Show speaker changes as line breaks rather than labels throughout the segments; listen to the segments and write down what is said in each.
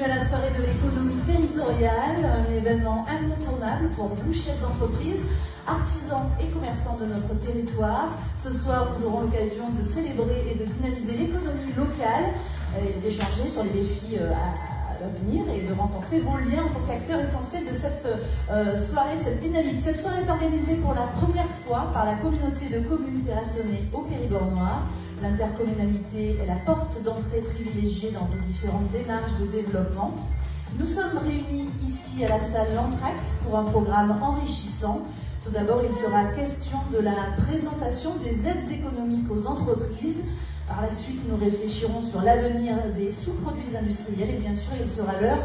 à la soirée de l'économie territoriale, un événement incontournable pour vous, chefs d'entreprise, artisans et commerçants de notre territoire. Ce soir, nous aurons l'occasion de célébrer et de dynamiser l'économie locale et d'échanger sur les défis à l'avenir et de renforcer vos liens en tant qu'acteurs essentiels de cette soirée, cette dynamique. Cette soirée est organisée pour la première fois par la communauté de communes terrassonnées au Périgord noir. L'intercommunalité est la porte d'entrée privilégiée dans les différentes démarches de développement. Nous sommes réunis ici à la salle L'Entracte pour un programme enrichissant. Tout d'abord, il sera question de la présentation des aides économiques aux entreprises. Par la suite, nous réfléchirons sur l'avenir des sous-produits industriels et bien sûr, il sera l'heure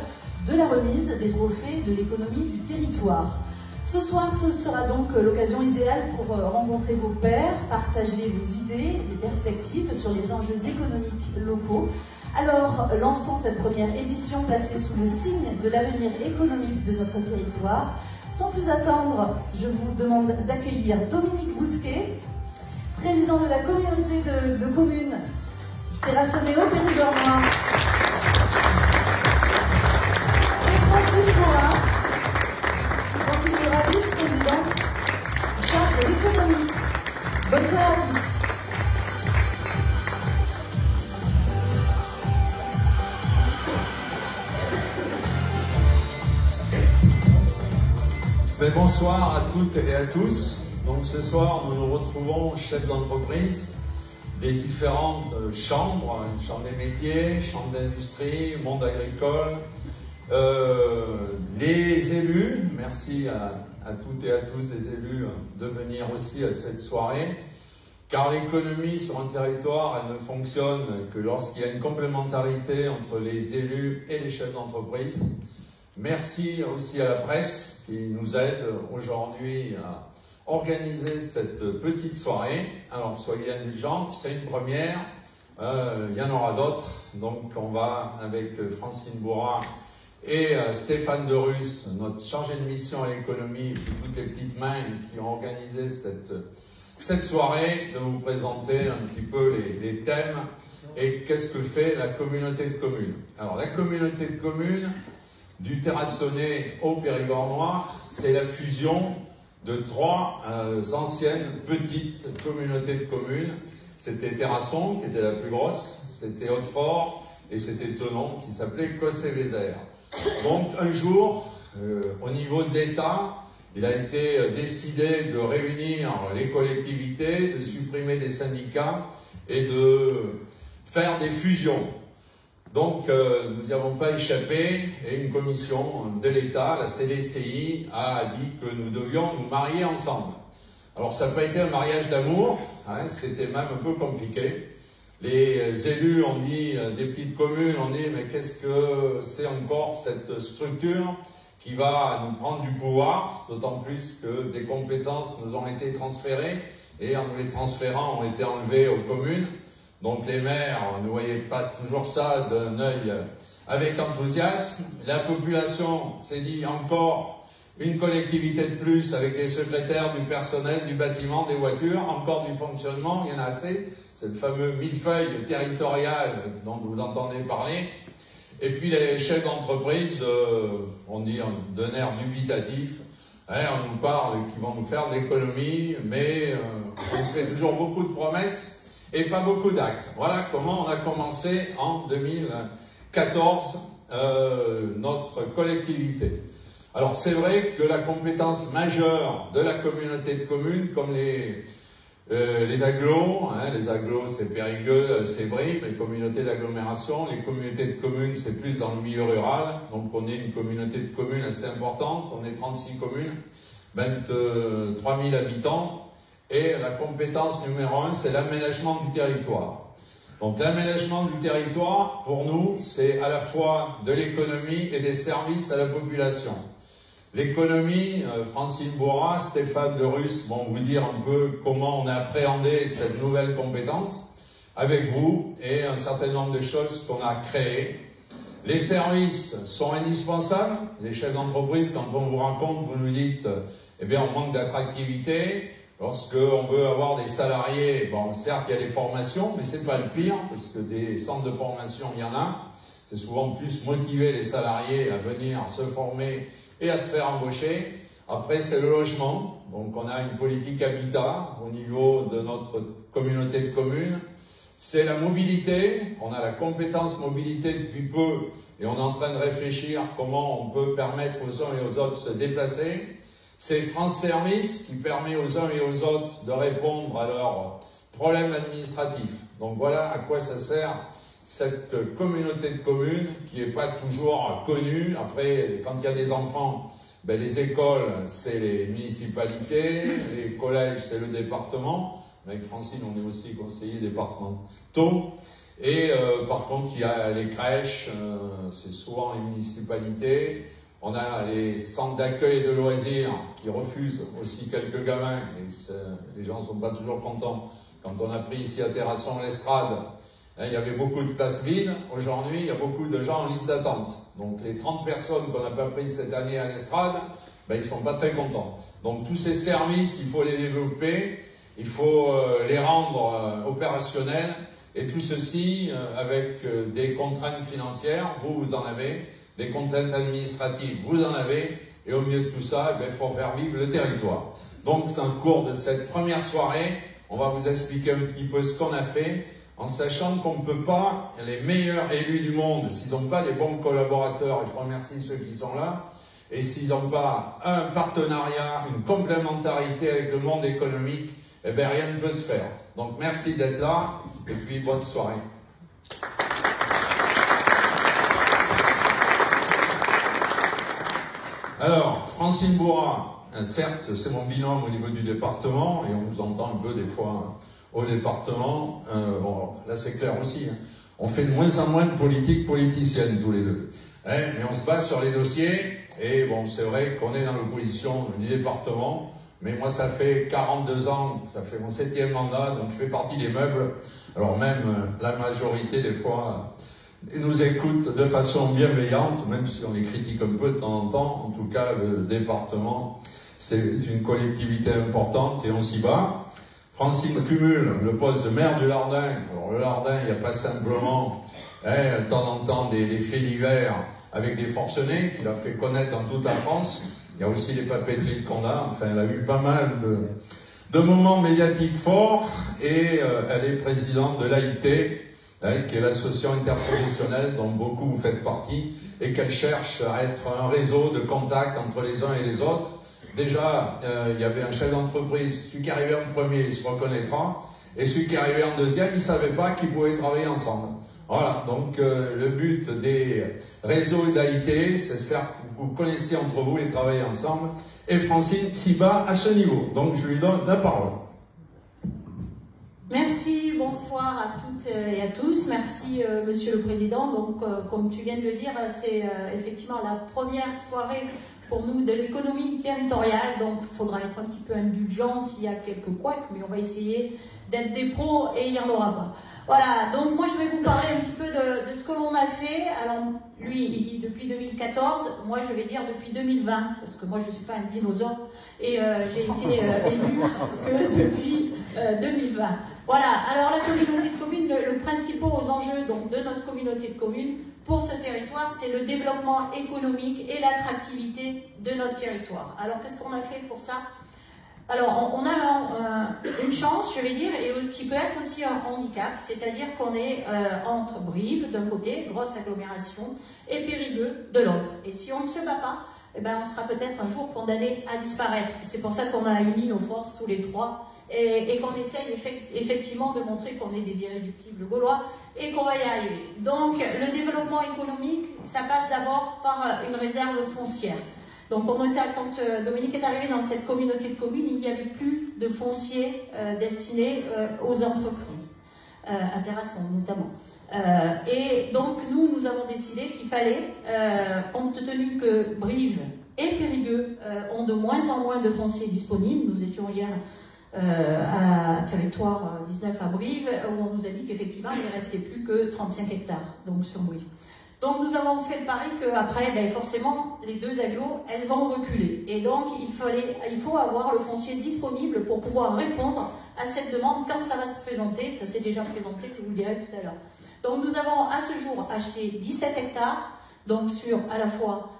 de la remise des trophées de l'économie du territoire. Ce soir, ce sera donc l'occasion idéale pour rencontrer vos pairs, partager vos idées et perspectives sur les enjeux économiques locaux. Alors, lançons cette première édition placée sous le signe de l'avenir économique de notre territoire. Sans plus attendre, je vous demande d'accueillir Dominique Bousquet, président de la communauté de communes terrassonnées au Périgord noir. Et Francine Bourra, vice-présidente en charge de l'économie. Bonne soirée à tous.
Bonsoir à toutes et à tous. Donc ce soir, nous nous retrouvons chefs d'entreprise des différentes chambres, chambre des métiers, chambre d'industrie, monde agricole, les élus. Merci à toutes et à tous les élus de venir aussi à cette soirée, car l'économie sur un territoire, elle ne fonctionne que lorsqu'il y a une complémentarité entre les élus et les chefs d'entreprise. Merci aussi à la presse qui nous aide aujourd'hui à organiser cette petite soirée. Alors soyez indulgents, c'est une première, il y en aura d'autres. Donc on va avec Francine Bourra et Stéphane de Russe, notre chargé de mission à l'économie, et puis toutes les petites mains qui ont organisé cette soirée, de vous présenter un petit peu les thèmes et qu'est-ce que fait la communauté de communes. Alors la communauté de communes du Terrassonnet au Périgord noir, c'est la fusion de trois anciennes petites communautés de communes. C'était Terrasson qui était la plus grosse, c'était Hautefort et c'était Thonon qui s'appelait Cossé-Vézère. Donc un jour, au niveau de l'État, il a été décidé de réunir les collectivités, de supprimer des syndicats et de faire des fusions. Donc nous n'y avons pas échappé et une commission de l'État, la CDCI, a dit que nous devions nous marier ensemble. Alors ça n'a pas été un mariage d'amour, hein, c'était même un peu compliqué. Les élus ont dit, des petites communes ont dit, mais qu'est-ce que c'est encore cette structure qui va nous prendre du pouvoir, d'autant plus que des compétences nous ont été transférées et en nous les transférant ont été enlevées aux communes. Donc les maires ne voyaient pas toujours ça d'un œil avec enthousiasme. La population s'est dit encore une collectivité de plus avec des secrétaires, du personnel, du bâtiment, des voitures, encore du fonctionnement, il y en a assez. C'est le fameux millefeuille territorial dont vous entendez parler. Et puis les chefs d'entreprise, on dit d'un air dubitatif, hein, on nous parle qu'ils vont nous faire de l'économie, mais on fait toujours beaucoup de promesses et pas beaucoup d'actes. Voilà comment on a commencé en 2014 notre collectivité. Alors c'est vrai que la compétence majeure de la communauté de communes, comme les agglos, hein, les agglos c'est Périgueux, c'est Brie, les communautés d'agglomération, les communautés de communes c'est plus dans le milieu rural, donc on est une communauté de communes assez importante, on est 36 communes, 23 000 habitants, et la compétence numéro 1 c'est l'aménagement du territoire. Donc l'aménagement du territoire, pour nous, c'est à la fois de l'économie et des services à la population. L'économie, Francine Bourra, Stéphane de Russe vont vous dire un peu comment on a appréhendé cette nouvelle compétence avec vous et un certain nombre de choses qu'on a créées. Les services sont indispensables. Les chefs d'entreprise, quand on vous rencontre, vous nous dites, eh bien, on manque d'attractivité. Lorsqu'on veut avoir des salariés, bon, certes, il y a des formations, mais c'est pas le pire, parce que des centres de formation, il y en a. c'est souvent plus motiver les salariés à venir se former et à se faire embaucher. Après, c'est le logement. Donc, on a une politique habitat au niveau de notre communauté de communes. C'est la mobilité. On a la compétence mobilité depuis peu et on est en train de réfléchir comment on peut permettre aux uns et aux autres de se déplacer. C'est France Service qui permet aux uns et aux autres de répondre à leurs problèmes administratifs. Donc, voilà à quoi ça sert cette communauté de communes qui n'est pas toujours connue. Après, quand il y a des enfants, ben, les écoles, c'est les municipalités, les collèges, c'est le département. Avec Francine, on est aussi conseillers départementaux. Et par contre, il y a les crèches, c'est souvent les municipalités. On a les centres d'accueil et de loisirs qui refusent aussi quelques gamins. Et les gens ne sont pas toujours contents. Quand on a pris ici à Terrasson l'Estrade, il y avait beaucoup de places vides. Aujourd'hui, il y a beaucoup de gens en liste d'attente. Donc, les 30 personnes qu'on n'a pas prises cette année à l'Estrade, ben, ils sont pas très contents. Donc, tous ces services, il faut les développer, il faut les rendre opérationnels. Et tout ceci avec des contraintes financières, vous en avez, des contraintes administratives, vous en avez. Et au milieu de tout ça, ben, il faut faire vivre le territoire. Donc, c'est un cours de cette première soirée. On va vous expliquer un petit peu ce qu'on a fait, en sachant qu'on ne peut pas, les meilleurs élus du monde, s'ils n'ont pas les bons collaborateurs, et je remercie ceux qui sont là, et s'ils n'ont pas un partenariat, une complémentarité avec le monde économique, eh bien rien ne peut se faire. Donc merci d'être là, et puis bonne soirée. Alors, Francine Bourrat, certes, c'est mon binôme au niveau du département, et on nous entend un peu des fois au département. Bon, là c'est clair aussi, hein. On fait de moins en moins de politique politicienne tous les deux. Hein, mais on se base sur les dossiers, et bon, c'est vrai qu'on est dans l'opposition du département, mais moi ça fait 42 ans, ça fait mon 7e mandat, donc je fais partie des meubles. Alors même la majorité des fois nous écoute de façon bienveillante, même si on les critique un peu de temps en temps. En tout cas, le département, c'est une collectivité importante et on s'y bat. Francine cumule le poste de maire du Lardin. Alors le Lardin, il n'y a pas simplement de temps en temps des faits divers avec des forcenés qu'il a fait connaître dans toute la France. Il y a aussi les papeteries qu'on a. Enfin, elle a eu pas mal de moments médiatiques forts et elle est présidente de l'AIT, qui est l'association interprofessionnelle dont beaucoup vous faites partie et qu'elle cherche à être un réseau de contacts entre les uns et les autres. Déjà, il y avait un chef d'entreprise, celui qui arrivait en premier, il se reconnaîtra, et celui qui arrivait en deuxième, il ne savait pas qu'ils pouvaient travailler ensemble. Voilà, donc le but des réseaux d'AIT, c'est de faire que vous connaissiez entre vous et travailler ensemble. Et Francine s'y bat à ce niveau, donc je lui donne la parole.
Merci, bonsoir à toutes et à tous. Merci Monsieur le Président. Donc comme tu viens de le dire, c'est effectivement la première soirée pour nous de l'économie territoriale. Donc il faudra être un petit peu indulgent s'il y a quelques couacs, mais on va essayer d'être des pros et il n'y en aura pas. Voilà, donc moi je vais vous parler un petit peu de ce que l'on a fait. Alors lui il dit depuis 2014, moi je vais dire depuis 2020, parce que moi je ne suis pas un dinosaure et j'ai été élu que depuis 2020. Voilà, alors la communauté de communes, le principal enjeu donc, de notre communauté de communes pour ce territoire, c'est le développement économique et l'attractivité de notre territoire. Alors qu'est-ce qu'on a fait pour ça? Alors on a une chance, je vais dire, et qui peut être aussi un handicap, c'est-à-dire qu'on est entre Brive d'un côté, grosse agglomération, et Périgueux de l'autre. Et si on ne se bat pas, eh ben, on sera peut-être un jour condamné à disparaître. C'est pour ça qu'on a uni nos forces tous les trois et qu'on essaye effectivement de montrer qu'on est des irréductibles gaulois et qu'on va y arriver. Donc le développement économique, ça passe d'abord par une réserve foncière. Donc quand Dominique est arrivé dans cette communauté de communes, il n'y avait plus de foncier destiné aux entreprises, à Terrasson notamment. Et donc nous avons décidé qu'il fallait, compte tenu que Brive et Périgueux ont de moins en moins de foncier disponible, nous étions hier à territoire 19 à Brive, où on nous a dit qu'effectivement il ne restait plus que 35 hectares donc sur Brive. Donc nous avons fait le pari qu'après, ben, forcément, les deux agglos, elles vont reculer. Et donc il faut avoir le foncier disponible pour pouvoir répondre à cette demande quand ça va se présenter. Ça s'est déjà présenté, je vous le dirai tout à l'heure. Donc nous avons à ce jour acheté 17 hectares, donc sur à la fois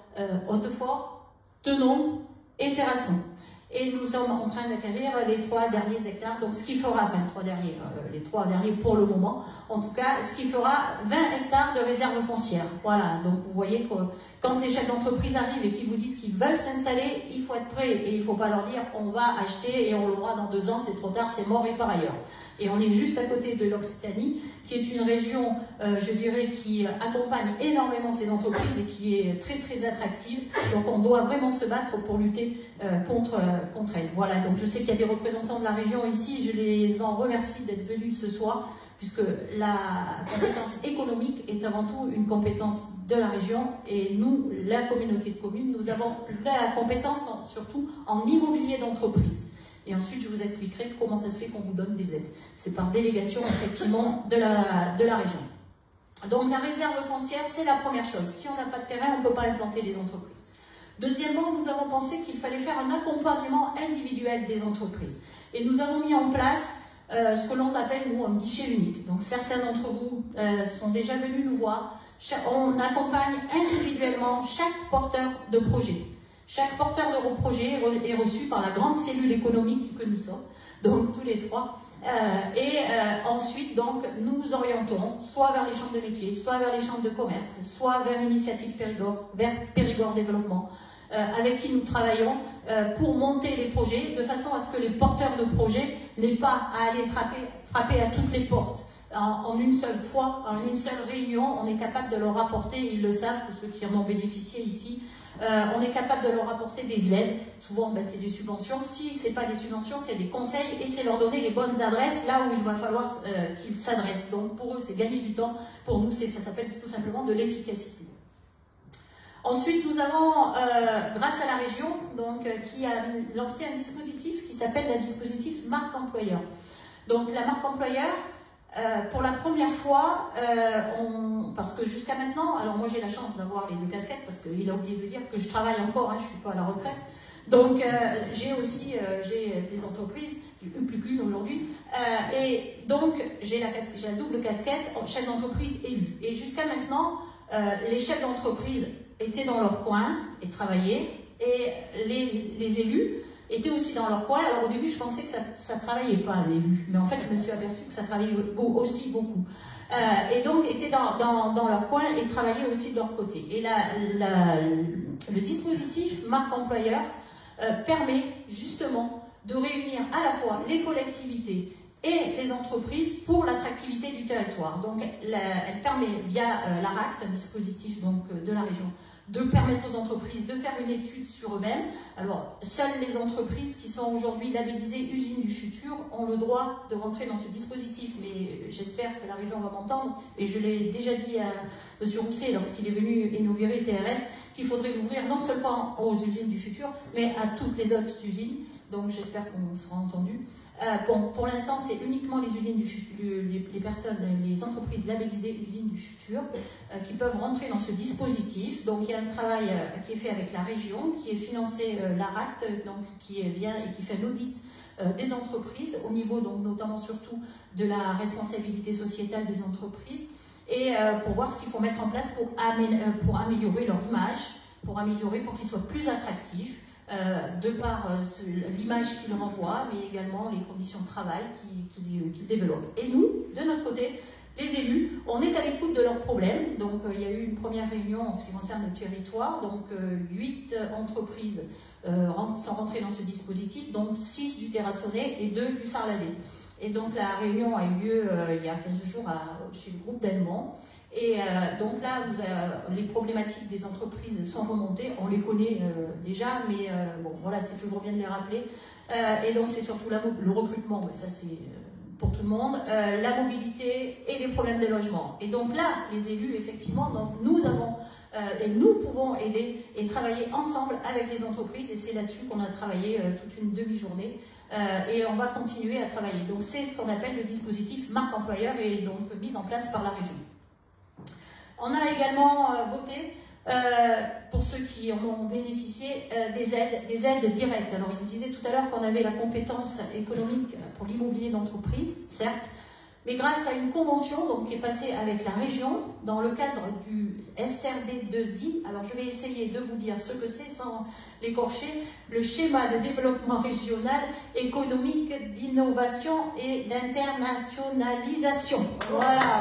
Hautefort, Tenon et Terrasson. Et nous sommes en train d'acquérir les 3 derniers hectares, donc ce qui fera, enfin les 3 derniers pour le moment, en tout cas, ce qui fera 20 hectares de réserve foncière. Voilà, donc vous voyez que quand les chefs d'entreprise arrivent et qu'ils vous disent qu'ils veulent s'installer, il faut être prêt et il ne faut pas leur dire on va acheter et on l'aura dans 2 ans, c'est trop tard, c'est mort et par ailleurs. Et on est juste à côté de l'Occitanie, qui est une région, je dirais, qui accompagne énormément ces entreprises et qui est très très attractive. Donc on doit vraiment se battre pour lutter contre elles. Voilà, donc je sais qu'il y a des représentants de la région ici, je les en remercie d'être venus ce soir, puisque la compétence économique est avant tout une compétence de la région, et nous, la communauté de communes, nous avons la compétence surtout en immobilier d'entreprise. Et ensuite, je vous expliquerai comment ça se fait qu'on vous donne des aides. C'est par délégation, effectivement, de la région. Donc, la réserve foncière, c'est la première chose. Si on n'a pas de terrain, on ne peut pas implanter des entreprises. Deuxièmement, nous avons pensé qu'il fallait faire un accompagnement individuel des entreprises. Et nous avons mis en place ce que l'on appelle, nous, un guichet unique. Donc, certains d'entre vous sont déjà venus nous voir. On accompagne individuellement chaque porteur de projet. Chaque porteur de projet est reçu par la grande cellule économique que nous sommes, donc tous les 3. Ensuite, donc, nous nous orientons soit vers les chambres de métiers, soit vers les chambres de commerce, soit vers l'initiative Périgord, vers Périgord Développement, avec qui nous travaillons pour monter les projets, de façon à ce que les porteurs de projets n'aient pas à aller frapper à toutes les portes. En une seule fois, en une seule réunion, on est capable de leur apporter, ils le savent, tous ceux qui en ont bénéficié ici, on est capable de leur apporter des aides. Souvent, c'est des subventions. Si ce n'est pas des subventions, c'est des conseils, et c'est leur donner les bonnes adresses là où il va falloir qu'ils s'adressent. Donc pour eux, c'est gagner du temps. Pour nous, ça s'appelle tout simplement de l'efficacité. Ensuite, nous avons, grâce à la région, donc, qui a lancé un dispositif qui s'appelle le dispositif marque employeur. Donc la marque employeur, pour la première fois, parce que jusqu'à maintenant, alors moi j'ai la chance d'avoir les 2 casquettes, parce qu'il a oublié de dire que je travaille encore, je ne suis pas à la retraite, donc j'ai aussi des entreprises, plus qu'une aujourd'hui, et donc j'ai la double casquette, chef d'entreprise élu. Et jusqu'à maintenant, les chefs d'entreprise étaient dans leur coin et travaillaient, et les élus étaient aussi dans leur coin. Alors au début, je pensais que ça ne travaillait pas, l'élu, mais en fait, je me suis aperçue que ça travaillait aussi beaucoup. Et donc, étaient dans leur coin et travaillaient aussi de leur côté. Et le dispositif marque employeur permet justement de réunir à la fois les collectivités et les entreprises pour l'attractivité du territoire. Donc, elle permet via l'ARACT, un dispositif donc, de la région, de permettre aux entreprises de faire une étude sur eux-mêmes. Alors, seules les entreprises qui sont aujourd'hui labellisées usines du futur ont le droit de rentrer dans ce dispositif, mais j'espère que la région va m'entendre, et je l'ai déjà dit à M. Rousset lorsqu'il est venu inaugurer TRS, qu'il faudrait l'ouvrir non seulement aux usines du futur, mais à toutes les autres usines. Donc j'espère qu'on sera entendu. Pour l'instant, c'est uniquement les usines du futur, les personnes, les entreprises labellisées usines du futur qui peuvent rentrer dans ce dispositif. Donc il y a un travail qui est fait avec la région, qui est financé l'ARACT, donc qui vient et qui fait l'audit des entreprises au niveau, donc notamment surtout de la responsabilité sociétale des entreprises, et pour voir ce qu'il faut mettre en place pour améliorer leur image, pour qu'ils soient plus attractifs. De par l'image qu'ils renvoient, mais également les conditions de travail qu'ils développent. Et nous, de notre côté, les élus, on est à l'écoute de leurs problèmes. Donc il y a eu une première réunion en ce qui concerne le territoire, donc 8 entreprises sont rentrées dans ce dispositif, donc 6 du Terrassonnais et 2 du Sarladais. Et donc la réunion a eu lieu il y a 15 jours chez le groupe d'Allemand. Et donc là, les problématiques des entreprises sont remontées, on les connaît déjà, mais bon, voilà, c'est toujours bien de les rappeler. Et donc c'est surtout le recrutement, ça c'est pour tout le monde, la mobilité et les problèmes de logement. Et donc là, les élus, effectivement, donc nous avons et nous pouvons aider et travailler ensemble avec les entreprises, et c'est là-dessus qu'on a travaillé toute une demi-journée. Et on va continuer à travailler. Donc c'est ce qu'on appelle le dispositif marque employeur, et donc mis en place par la région. On a également voté, pour ceux qui en ont bénéficié, des aides directes. Alors je vous disais tout à l'heure qu'on avait la compétence économique pour l'immobilier d'entreprise, certes, mais grâce à une convention donc, qui est passée avec la région dans le cadre du SRD2I. Alors je vais essayer de vous dire ce que c'est sans l'écorcher. Le schéma de développement régional économique d'innovation et d'internationalisation. Voilà.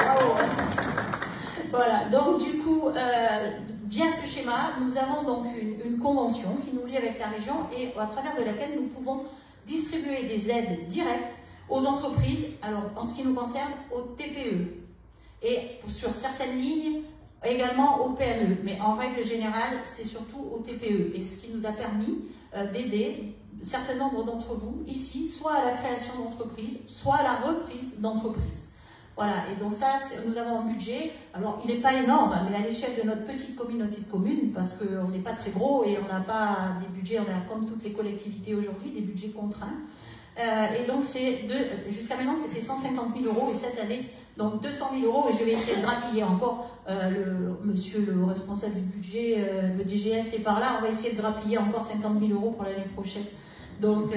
Voilà, donc du coup, via ce schéma, nous avons donc une convention qui nous lie avec la région et à travers de laquelle nous pouvons distribuer des aides directes aux entreprises, alors en ce qui nous concerne, aux TPE et sur certaines lignes également aux PME, mais en règle générale, c'est surtout aux TPE et ce qui nous a permis d'aider un certain nombre d'entre vous ici, soit à la création d'entreprises, soit à la reprise d'entreprises. Voilà, et donc ça, nous avons un budget, alors il n'est pas énorme, mais à l'échelle de notre petite communauté de communes, parce qu'on n'est pas très gros et on n'a pas des budgets, on a comme toutes les collectivités aujourd'hui, des budgets contraints. Et donc jusqu'à maintenant c'était 150 000 € et cette année, donc 200 000 € et je vais essayer de grappiller encore, monsieur le responsable du budget, le DGS est par là, on va essayer de grappiller encore 50 000 € pour l'année prochaine. Donc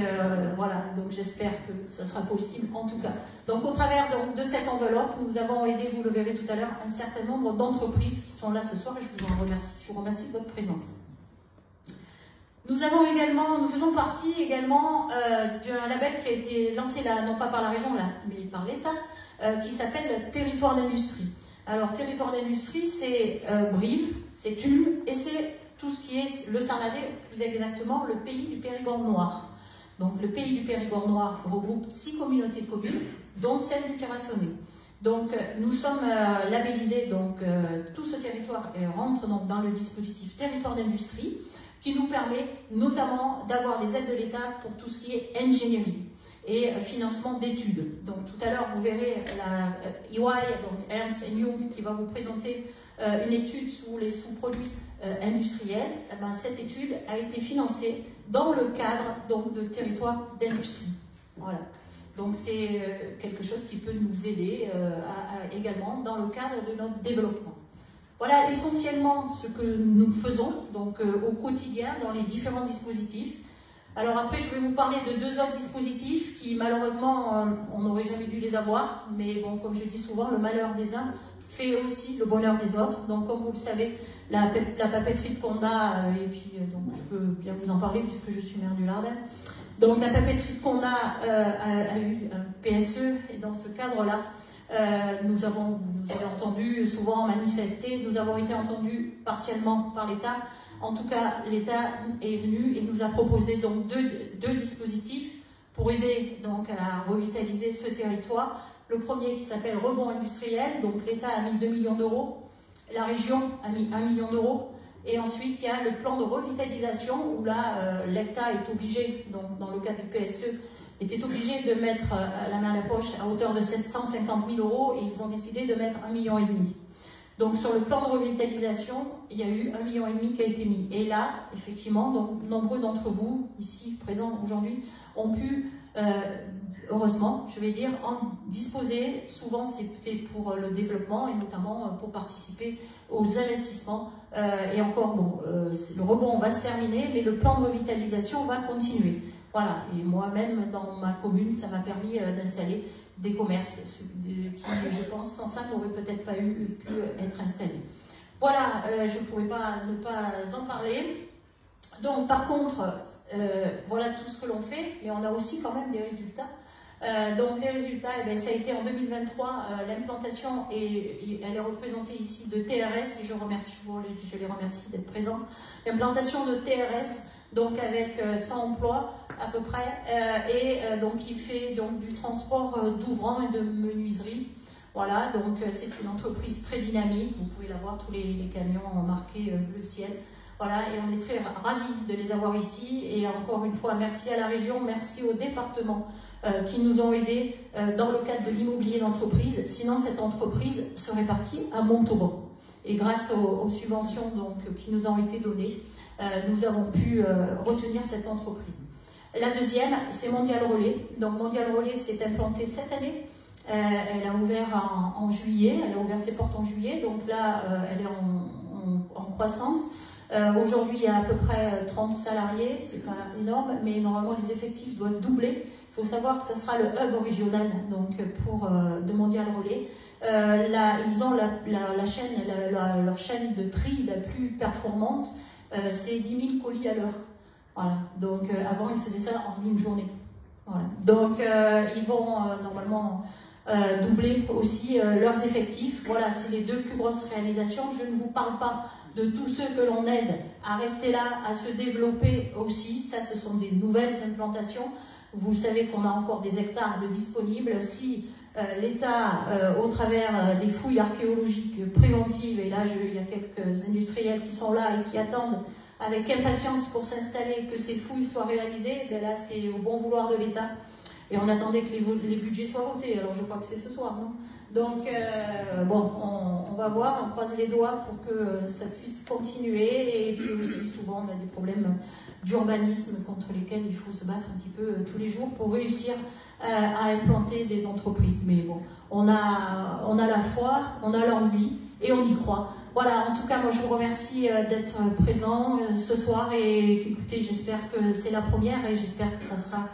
voilà, donc j'espère que ça sera possible en tout cas. Donc au travers donc, de cette enveloppe, nous avons aidé, vous le verrez tout à l'heure, un certain nombre d'entreprises qui sont là ce soir et je vous en remercie. Je vous remercie de votre présence. Nous faisons partie également d'un label qui a été lancé là, non pas par la région là, mais par l'État, qui s'appelle Territoire d'industrie. Alors Territoire d'industrie, c'est Brive, c'est Tulle et c'est tout ce qui est le Sarnadé, plus exactement le pays du Périgord noir. Donc le pays du Périgord noir regroupe 6 communautés de communes, dont celle du Terrassonnais. Donc nous sommes labellisés, donc tout ce territoire rentre donc, dans le dispositif Territoire d'industrie, qui nous permet notamment d'avoir des aides de l'État pour tout ce qui est ingénierie et financement d'études. Donc tout à l'heure, vous verrez la EY, donc Ernst & Young, qui va vous présenter une étude sur les sous-produits industriels. Eh ben, cette étude a été financée dans le cadre donc, de territoire d'industrie. Voilà. Donc c'est quelque chose qui peut nous aider également dans le cadre de notre développement. Voilà essentiellement ce que nous faisons donc, au quotidien dans les différents dispositifs. Alors après, je vais vous parler de 2 autres dispositifs qui malheureusement, on n'aurait jamais dû les avoir. Mais bon, comme je dis souvent, le malheur des uns fait aussi le bonheur des autres. Donc comme vous le savez, la papeterie de Condat, et puis donc, je peux bien vous en parler puisque je suis maire du Lardin. Donc la papeterie de Condat a eu un PSE et dans ce cadre-là, vous avez entendu souvent manifester, nous avons été entendus partiellement par l'État. En tout cas, l'État est venu et nous a proposé donc deux dispositifs pour aider donc à revitaliser ce territoire. Le premier qui s'appelle Rebond industriel, donc l'État a mis 2 millions d'euros, la région a mis 1 million d'euros. Et ensuite, il y a le plan de revitalisation où là, l'État est obligé, donc dans le cadre du PSE, était obligé de mettre la main à la poche à hauteur de 750 000 € et ils ont décidé de mettre 1,5 million. Donc sur le plan de revitalisation, il y a eu 1,5 million qui a été mis. Et là, effectivement, donc, nombreux d'entre vous, ici présents aujourd'hui, ont pu, heureusement, je vais dire, en disposer. Souvent, c'était pour le développement et notamment pour participer aux investissements. Et encore, bon, le rebond va se terminer, mais le plan de revitalisation va continuer. Voilà, et moi-même, dans ma commune, ça m'a permis d'installer des commerces qui, je pense, sans ça, n'auraient peut-être pas pu être installés. Voilà, je ne pouvais pas ne pas en parler. Donc, par contre, voilà tout ce que l'on fait, mais on a aussi quand même des résultats. Donc, les résultats, eh bien, ça a été en 2023, l'implantation, elle est représentée ici de TRS, et je les remercie d'être présents. L'implantation de TRS, donc avec 100 emplois à peu près, donc qui fait donc du transport d'ouvrants et de menuiserie. Voilà, donc c'est une entreprise très dynamique, vous pouvez la voir, tous les camions marqués bleu ciel. Voilà, et on est très ravis de les avoir ici. Et encore une fois, merci à la région, merci au département qui nous ont aidés dans le cadre de l'immobilier d'entreprise. Sinon, cette entreprise serait partie à Montauban. Et grâce aux subventions donc, qui nous ont été données, nous avons pu retenir cette entreprise. La deuxième, c'est Mondial Relais. Donc Mondial Relais s'est implantée cette année. Elle a ouvert en juillet, elle a ouvert ses portes en juillet. Donc là, elle est en croissance. Aujourd'hui, il y a à peu près 30 salariés, c'est pas énorme, mais normalement les effectifs doivent doubler Il faut savoir que ça sera le hub régional donc pour de Mondial Relais. Là, ils ont leur chaîne de tri la plus performante, c'est 10 000 colis à l'heure. Voilà. Donc avant, ils faisaient ça en une journée. Voilà. Donc ils vont normalement doubler aussi leurs effectifs. Voilà, c'est les deux plus grosses réalisations. Je ne vous parle pas de tous ceux que l'on aide à rester là, à se développer aussi. Ça, ce sont des nouvelles implantations. Vous savez qu'on a encore des hectares de disponibles. Si l'État, au travers des fouilles archéologiques préventives, et là il y a quelques industriels qui sont là et qui attendent avec impatience pour s'installer, que ces fouilles soient réalisées, ben là c'est au bon vouloir de l'État. Et on attendait que les budgets soient votés, alors je crois que c'est ce soir, non? Donc, bon, on va voir, on croise les doigts pour que ça puisse continuer. Et puis aussi, souvent, on a des problèmes d'urbanisme contre lesquels il faut se battre un petit peu tous les jours pour réussir à implanter des entreprises. Mais bon, on a la foi, on a l'envie et on y croit. Voilà, en tout cas, moi je vous remercie d'être présent ce soir. Et écoutez, j'espère que c'est la première et j'espère que ça sera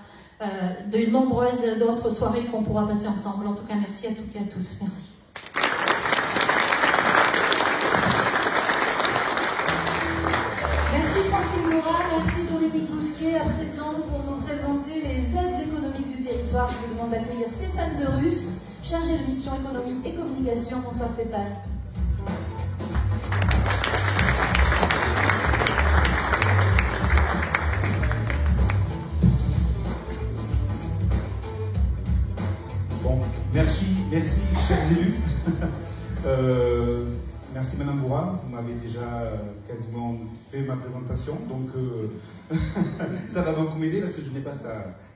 de nombreuses d'autres soirées qu'on pourra passer ensemble. En tout cas, merci à toutes et à tous. Merci.
Merci Francine Morat, merci Dominique Bousquet. À présent, pour nous présenter les aides économiques du territoire, je vous demande d'accueillir Stéphane Derus, chargé de mission économie et communication. Bonsoir Stéphane.
Merci, chers élus. Merci Madame Moura, vous m'avez déjà quasiment fait ma présentation, donc ça va beaucoup m'aider parce que je n'ai pas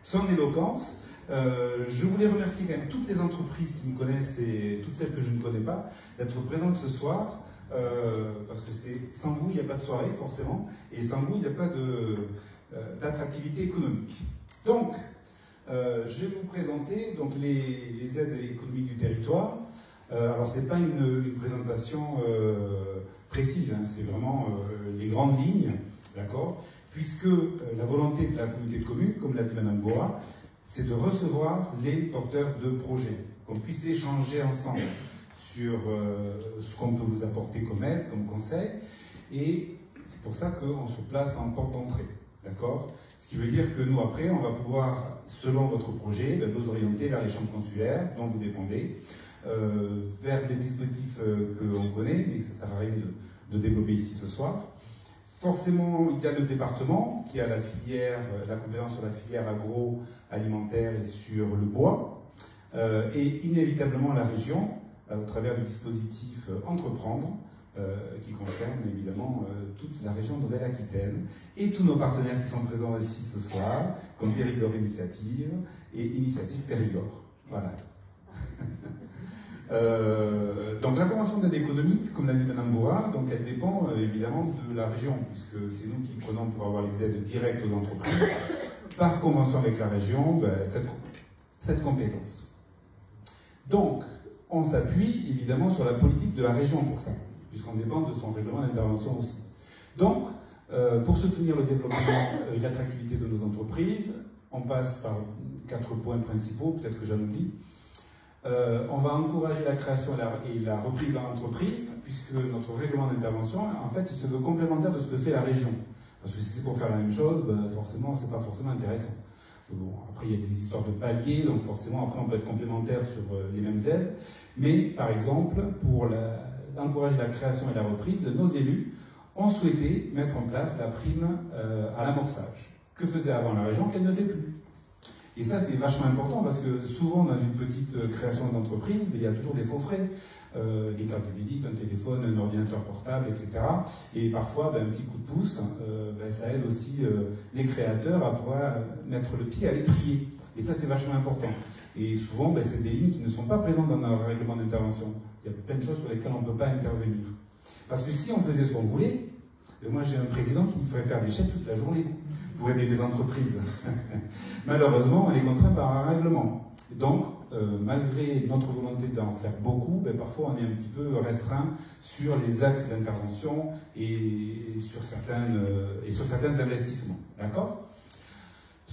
son éloquence. Je voulais remercier quand même toutes les entreprises qui me connaissent et toutes celles que je ne connais pas d'être présentes ce soir, parce que sans vous il n'y a pas de soirée forcément, et sans vous il n'y a pas d'attractivité économique. Donc, je vais vous présenter donc, les aides économiques du territoire. Alors, ce n'est pas une présentation précise, hein, c'est vraiment les grandes lignes, d'accord? Puisque la volonté de la communauté de communes, comme l'a dit Mme Boa, c'est de recevoir les porteurs de projets, qu'on puisse échanger ensemble sur ce qu'on peut vous apporter comme aide, comme conseil, et c'est pour ça qu'on se place en porte d'entrée, d'accord? Ce qui veut dire que nous, après, on va pouvoir, selon votre projet, vous orienter vers les chambres consulaires dont vous dépendez, vers des dispositifs que l'on connaît, mais ça ne sert à rien de développer ici ce soir. Forcément, il y a le département qui a la filière, la compétence sur la filière agroalimentaire et sur le bois, et inévitablement la région, au travers du dispositif Entreprendre, qui concerne évidemment toute la région de Nouvelle-Aquitaine et tous nos partenaires qui sont présents ici ce soir, comme Périgord Initiative et Initiative Périgord. Voilà. Donc la convention d'aide économique, comme l'a dit Mme Boa, donc elle dépend évidemment de la région, puisque c'est nous qui prenons pour avoir les aides directes aux entreprises, par convention avec la région, cette compétence. Donc, on s'appuie évidemment sur la politique de la région pour ça, puisqu'on dépend de son règlement d'intervention aussi. Donc, pour soutenir le développement et l'attractivité de nos entreprises, on passe par 4 points principaux, peut-être que j'en oublie. On va encourager la création et la reprise dans l'entreprise, puisque notre règlement d'intervention, en fait, il se veut complémentaire de ce que fait la région. Parce que si c'est pour faire la même chose, forcément, c'est pas forcément intéressant. Bon, après, il y a des histoires de paliers, donc forcément, après, on peut être complémentaire sur les mêmes aides. Mais, par exemple, pour encourager la création et la reprise, nos élus ont souhaité mettre en place la prime à l'amorçage, que faisait avant la région, qu'elle ne fait plus. Et ça, c'est vachement important parce que souvent, dans une petite création d'entreprise, il y a toujours des faux frais. Des cartes de visite, un téléphone, un ordinateur portable, etc. Et parfois, un petit coup de pouce, ça aide aussi les créateurs à pouvoir mettre le pied à l'étrier. Et ça, c'est vachement important. Et souvent, c'est des lignes qui ne sont pas présentes dans notre règlement d'intervention. Il y a plein de choses sur lesquelles on ne peut pas intervenir. Parce que si on faisait ce qu'on voulait, moi j'ai un président qui me ferait faire des chèques toute la journée pour aider des entreprises. Malheureusement, on est contraint par un règlement. Donc, malgré notre volonté d'en faire beaucoup, parfois on est un petit peu restreint sur les axes d'intervention et sur certains investissements. D'accord ?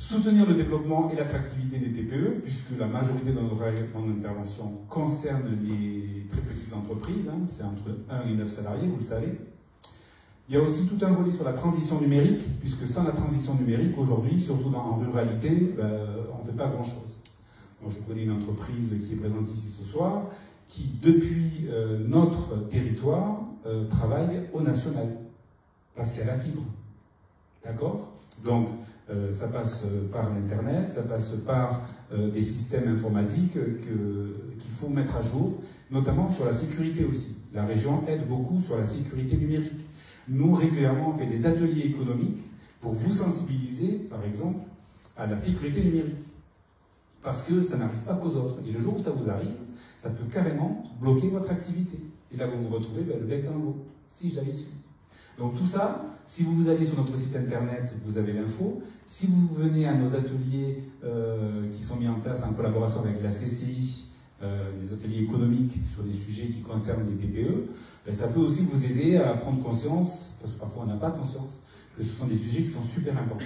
Soutenir le développement et l'attractivité des TPE, puisque la majorité de notre règlement d'intervention concerne les très petites entreprises, hein, c'est entre 1 et 9 salariés, vous le savez. Il y a aussi tout un volet sur la transition numérique, puisque sans la transition numérique, aujourd'hui, surtout en ruralité, on ne fait pas grand-chose. Moi, je connais une entreprise qui est présente ici ce soir, qui, depuis notre territoire, travaille au national, parce qu'il y a la fibre. D'accord? Donc, ça passe par l'Internet, ça passe par des systèmes informatiques qu'il faut mettre à jour, notamment sur la sécurité aussi. La région aide beaucoup sur la sécurité numérique. Nous, régulièrement, on fait des ateliers économiques pour vous sensibiliser, par exemple, à la sécurité numérique. Parce que ça n'arrive pas qu'aux autres. Et le jour où ça vous arrive, ça peut carrément bloquer votre activité. Et là, vous vous retrouvez le bec dans l'eau, si j'avais su. Donc tout ça, si vous allez sur notre site internet, vous avez l'info. Si vous venez à nos ateliers qui sont mis en place en collaboration avec la CCI, les ateliers économiques sur des sujets qui concernent les TPE, ça peut aussi vous aider à prendre conscience, parce que parfois on n'a pas conscience, que ce sont des sujets qui sont super importants.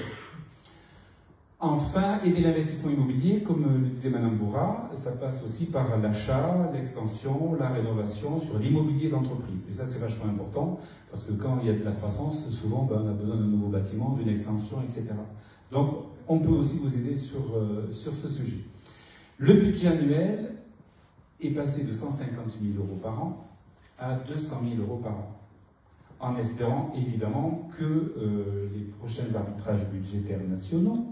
Enfin, aider l'investissement immobilier, comme le disait Madame Bourra, ça passe aussi par l'achat, l'extension, la rénovation sur l'immobilier d'entreprise. Et ça, c'est vachement important, parce que quand il y a de la croissance, souvent, on a besoin d'un nouveau bâtiment, d'une extension, etc. Donc, on peut aussi vous aider sur ce sujet. Le budget annuel est passé de 150 000 € par an à 200 000 € par an, en espérant évidemment que les prochains arbitrages budgétaires nationaux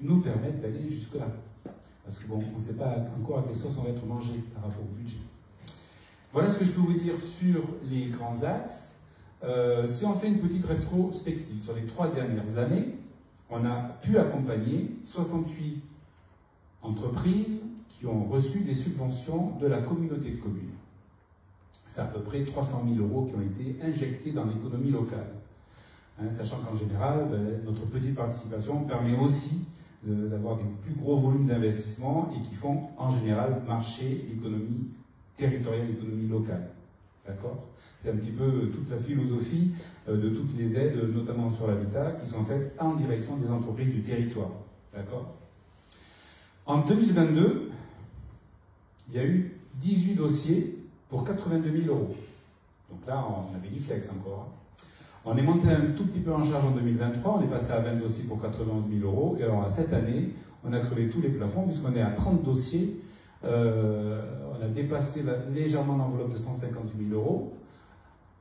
nous permettent d'aller jusque-là. Parce que bon, on ne sait pas encore à quelle sauce on va être mangé par rapport au budget. Voilà ce que je peux vous dire sur les grands axes. Si on fait une petite rétrospective sur les 3 dernières années, on a pu accompagner 68 entreprises qui ont reçu des subventions de la communauté de communes. C'est à peu près 300 000 € qui ont été injectés dans l'économie locale. Hein, sachant qu'en général, notre petite participation permet aussi d'avoir des plus gros volumes d'investissement et qui font en général marcher l'économie territoriale, l'économie locale. D'accord? C'est un petit peu toute la philosophie de toutes les aides, notamment sur l'habitat, qui sont faites en direction des entreprises du territoire. D'accord? En 2022, il y a eu 18 dossiers pour 82 000 €. Donc là, on avait du flex encore. On est monté un tout petit peu en charge en 2023, on est passé à 20 dossiers pour 91 000 €. Et alors, cette année, on a crevé tous les plafonds, puisqu'on est à 30 dossiers. On a dépassé légèrement l'enveloppe de 158 000 €.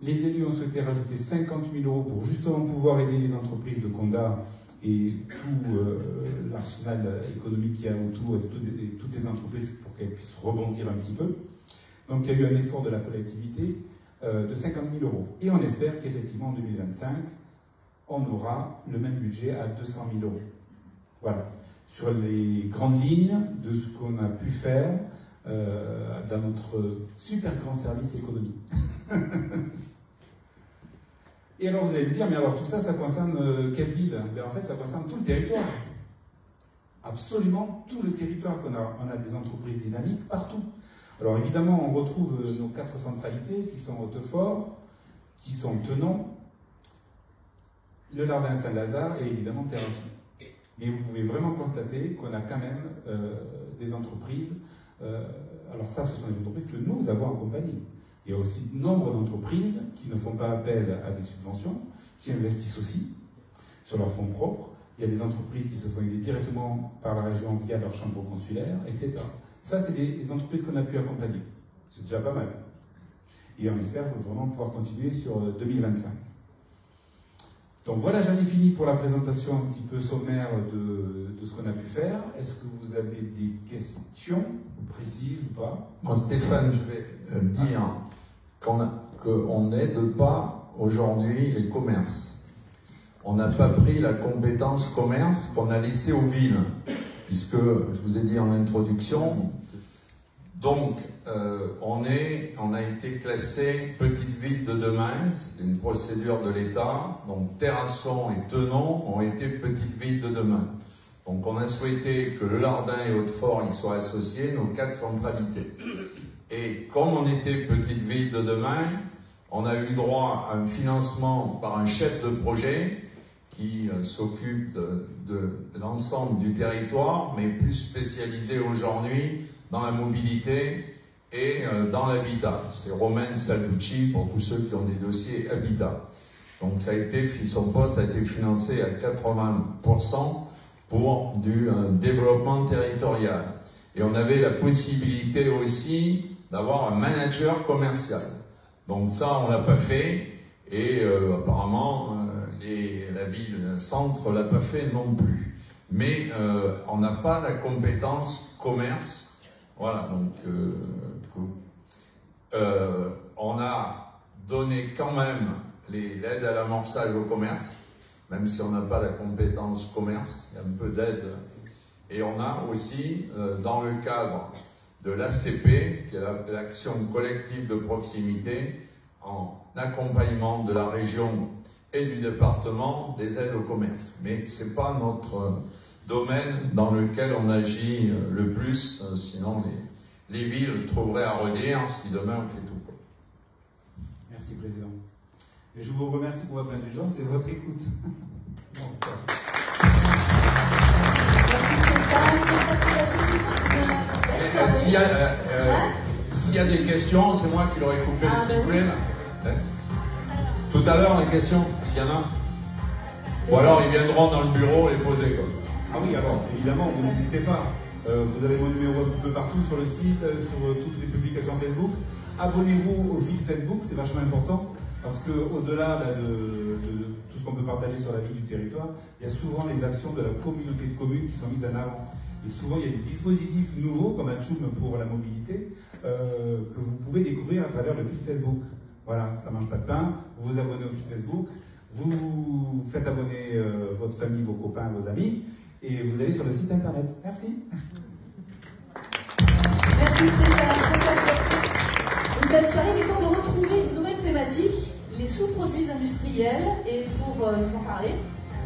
Les élus ont souhaité rajouter 58 000 € pour justement pouvoir aider les entreprises de Condat et tout l'arsenal économique qu'il y a autour, et toutes les entreprises pour qu'elles puissent rebondir un petit peu. Donc il y a eu un effort de la collectivité de 50 000 €. Et on espère qu'effectivement en 2025, on aura le même budget à 200 000 €. Voilà. Sur les grandes lignes de ce qu'on a pu faire dans notre super grand service économique. Et alors vous allez me dire, mais alors tout ça, ça concerne quelle ville? En fait, ça concerne tout le territoire. Absolument tout le territoire. On a des entreprises dynamiques partout. Alors évidemment, on retrouve nos 4 centralités qui sont Hautefort, qui sont Tenon, le Lardin Saint-Lazare et évidemment Terrasson. Mais vous pouvez vraiment constater qu'on a quand même des entreprises, alors ça, ce sont des entreprises que nous avons accompagnées. Il y a aussi nombre d'entreprises qui ne font pas appel à des subventions, qui investissent aussi sur leurs fonds propres. Il y a des entreprises qui se font aider directement par la région via leur chambre consulaire, etc. Ça, c'est des entreprises qu'on a pu accompagner. C'est déjà pas mal. Et on espère vraiment pouvoir continuer sur 2025. Donc voilà, j'en ai fini pour la présentation un petit peu sommaire de ce qu'on a pu faire. Est-ce que vous avez des questions précises ou pas?
Moi, Stéphane, je vais dire qu'on n'aide pas aujourd'hui les commerces. On n'a pas pris la compétence commerce qu'on a laissée aux villes, puisque, je vous ai dit en introduction, donc on a été classé petite ville de demain, c'est une procédure de l'État, donc Terrasson et Tenon ont été petites villes de demain. Donc on a souhaité que le Lardin et Hautefort y soient associés, nos 4 centralités. Et comme on était petite ville de demain, on a eu droit à un financement par un chef de projet qui s'occupe de l'ensemble du territoire, mais plus spécialisé aujourd'hui dans la mobilité et dans l'habitat. C'est Romain Salvucci pour tous ceux qui ont des dossiers habitat. Donc ça a été, son poste a été financé à 80% pour du développement territorial. Et on avait la possibilité aussi d'avoir un manager commercial. Donc ça, on l'a pas fait, et apparemment, la ville-centre l'a pas fait non plus. Mais on n'a pas la compétence commerce. Voilà, donc on a donné quand même l'aide à l'amorçage au commerce, même si on n'a pas la compétence commerce, il y a un peu d'aide. Et on a aussi, dans le cadre de l'ACP, qui est l'action collective de proximité, en accompagnement de la région et du département, des aides au commerce. Mais ce n'est pas notre domaine dans lequel on agit le plus, sinon les villes trouveraient à redire si demain on fait tout.
Merci, Président. Et je vous remercie pour votre indulgence et votre écoute.
S'il y a des questions, c'est moi qui leur ai coupé le sifflet. Tout à l'heure, les questions, s'il y en a. Ou alors ils viendront dans le bureau et poser. Quoi.
Ah oui, alors évidemment, vous n'hésitez pas. Vous avez mon numéro un petit peu partout sur le site, sur toutes les publications Facebook. Abonnez-vous au feed Facebook, c'est vachement important. Parce qu'au-delà de tout ce qu'on peut partager sur la vie du territoire, il y a souvent les actions de la communauté de communes qui sont mises en avant. Et souvent, il y a des dispositifs nouveaux, comme un Tchoum pour la mobilité, que vous pouvez découvrir à travers le feed Facebook. Voilà, ça ne mange pas de pain, vous vous abonnez au feed Facebook, vous faites abonner votre famille, vos copains, vos amis, et vous allez sur le site internet. Merci.
Merci Stéphane. Une belle soirée, il est temps de retrouver une nouvelle thématique, les sous-produits industriels. Et pour nous en parler,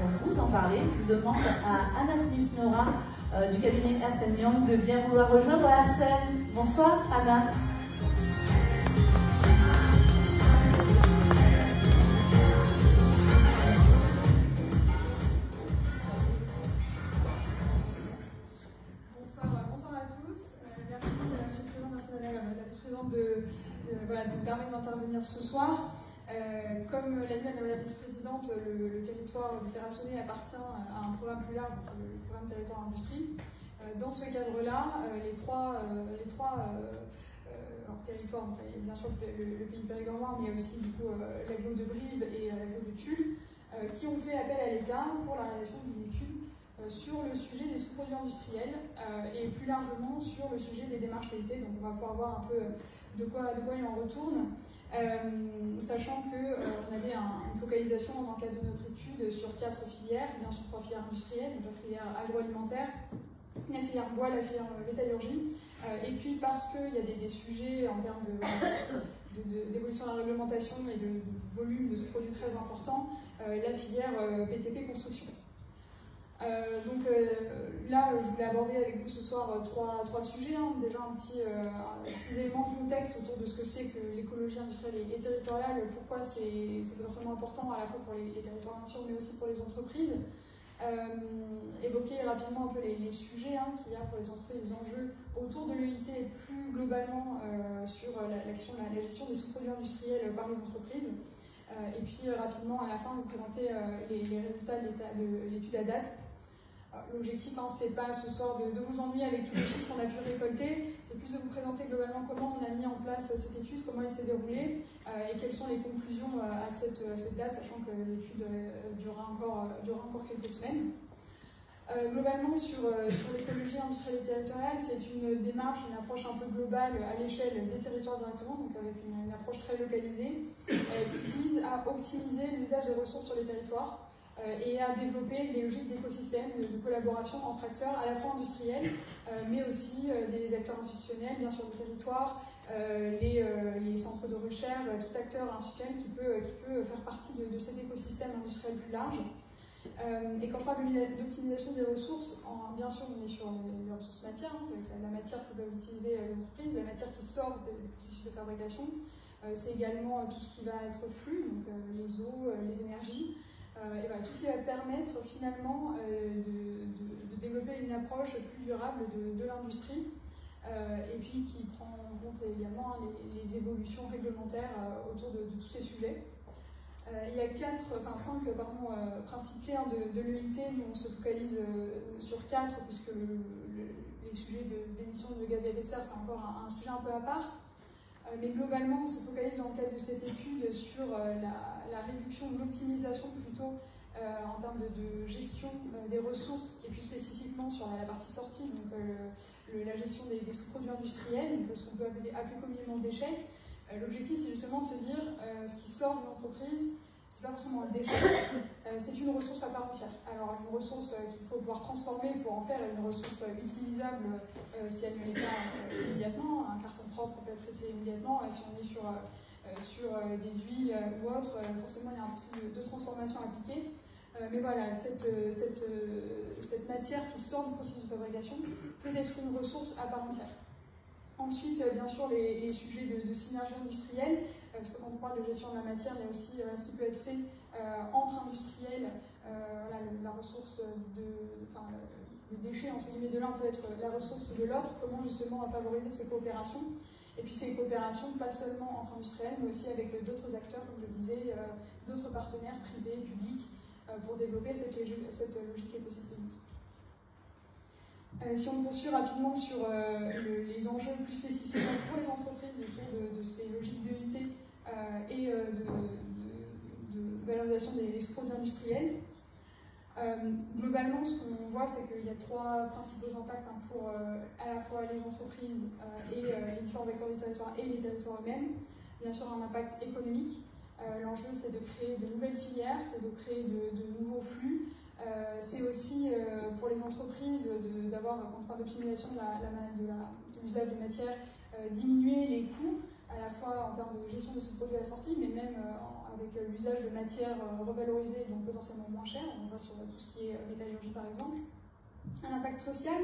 pour vous en parler, je demande à Anna Smith-Nora du cabinet Ernst & Young de bien vouloir rejoindre la scène. Bonsoir Anna.
Bonsoir à tous. Merci, Monsieur le Président, merci Madame la Vice-Présidente de nous permettre d'intervenir ce soir. Comme l'a dit Madame la Vice-Présidente, le territoire méditerranéen appartient à un programme plus large, le programme Territoire Industrie. Dans ce cadre-là, les trois territoires, donc, bien sûr le pays périgord, mais aussi du coup l'agglo de Brive et l'agglo de Tulle, qui ont fait appel à l'État pour la réalisation d'une étude sur le sujet des sous-produits industriels et plus largement sur le sujet des démarches qualité. Donc on va pouvoir voir un peu de quoi il en retourne, sachant qu'on avait une focalisation dans le cadre de notre étude sur 4 filières, bien sûr 3 filières industrielles, donc la filière agroalimentaire, la filière bois, la filière métallurgie, et puis parce qu'il y a des sujets en termes d'évolution de la réglementation et de volume de ce produit très important, la filière BTP construction. Donc là, je voulais aborder avec vous ce soir trois sujets. Déjà un petit élément de contexte autour de ce que c'est que l'écologie industrielle et territoriale, pourquoi c'est potentiellement important à la fois pour les territoires nationaux mais aussi pour les entreprises. Évoquer rapidement un peu les sujets qu'il y a pour les entreprises, les enjeux autour de l'EIT et plus globalement sur la gestion des sous-produits industriels par les entreprises. Et puis rapidement à la fin vous présenter les résultats de l'étude à date. L'objectif, c'est pas ce soir de vous ennuyer avec tous les chiffres qu'on a pu récolter, c'est plus de vous présenter globalement comment on a mis en place cette étude, comment elle s'est déroulée et quelles sont les conclusions à cette date, sachant que l'étude durera encore quelques semaines. Globalement, sur l'écologie industrielle et territoriale, c'est une démarche, une approche un peu globale à l'échelle des territoires directement, donc avec une approche très localisée, qui vise à optimiser l'usage des ressources sur les territoires et à développer des logiques d'écosystème, de collaboration entre acteurs à la fois industriels, mais aussi des acteurs institutionnels, bien sûr du territoire, les centres de recherche, tout acteur institutionnel qui peut faire partie de cet écosystème industriel plus large. Et quand on parle d'optimisation des ressources, bien sûr on est sur les ressources matières, c'est la matière que peuvent utiliser les entreprises, la matière qui sort des processus de fabrication, c'est également tout ce qui va être flux, donc les eaux, les énergies, Et voilà, tout ce qui va permettre finalement de développer une approche plus durable de l'industrie, et puis qui prend en compte également les évolutions réglementaires autour de tous ces sujets. Il y a 5 principes clés de l'EIT. Nous on se focalise sur 4 puisque les sujets d'émissions de gaz à effet de serre c'est encore un sujet un peu à part. Mais globalement, on se focalise dans le cadre de cette étude sur la réduction ou l'optimisation plutôt en termes de gestion des ressources et plus spécifiquement sur la partie sortie, donc la gestion des sous-produits industriels, donc ce qu'on peut appeler communément déchets. L'objectif, c'est justement de se dire ce qui sort d'une entreprise, c'est pas forcément un déchet, c'est une ressource à part entière. Alors une ressource qu'il faut pouvoir transformer pour en faire une ressource utilisable si elle ne l'est pas immédiatement. Un carton propre peut être utilisé immédiatement. Si on est sur des huiles ou autres, forcément il y a un principe de transformation appliqué. Mais voilà, cette matière qui sort du processus de fabrication peut être une ressource à part entière. Ensuite, bien sûr, les sujets de synergie industrielle, parce que quand on parle de gestion de la matière, il y a aussi ce qui peut être fait entre industriels, la ressource le déchet entre guillemets de l'un peut être la ressource de l'autre, comment justement favoriser ces coopérations. Et puis ces coopérations, pas seulement entre industriels, mais aussi avec d'autres acteurs, comme je disais, d'autres partenaires privés, publics, pour développer cette logique écosystémique. Si on poursuit rapidement sur les enjeux plus spécifiquement pour les entreprises autour de ces logiques d'EIT et de valorisation des sous-produits industriels, globalement, ce qu'on voit, c'est qu'il y a 3 principaux impacts pour à la fois les entreprises et les différents acteurs du territoire et les territoires eux-mêmes. Bien sûr, un impact économique. L'enjeu, c'est de créer de nouvelles filières, c'est de créer de nouveaux flux. C'est aussi pour les entreprises d'avoir, quand on parle d'optimisation de l'usage des matières, diminuer les coûts, à la fois en termes de gestion de sous-produits à la sortie, mais même avec l'usage de matières revalorisées, donc potentiellement moins chères. On voit sur tout ce qui est métallurgie par exemple. Un impact social,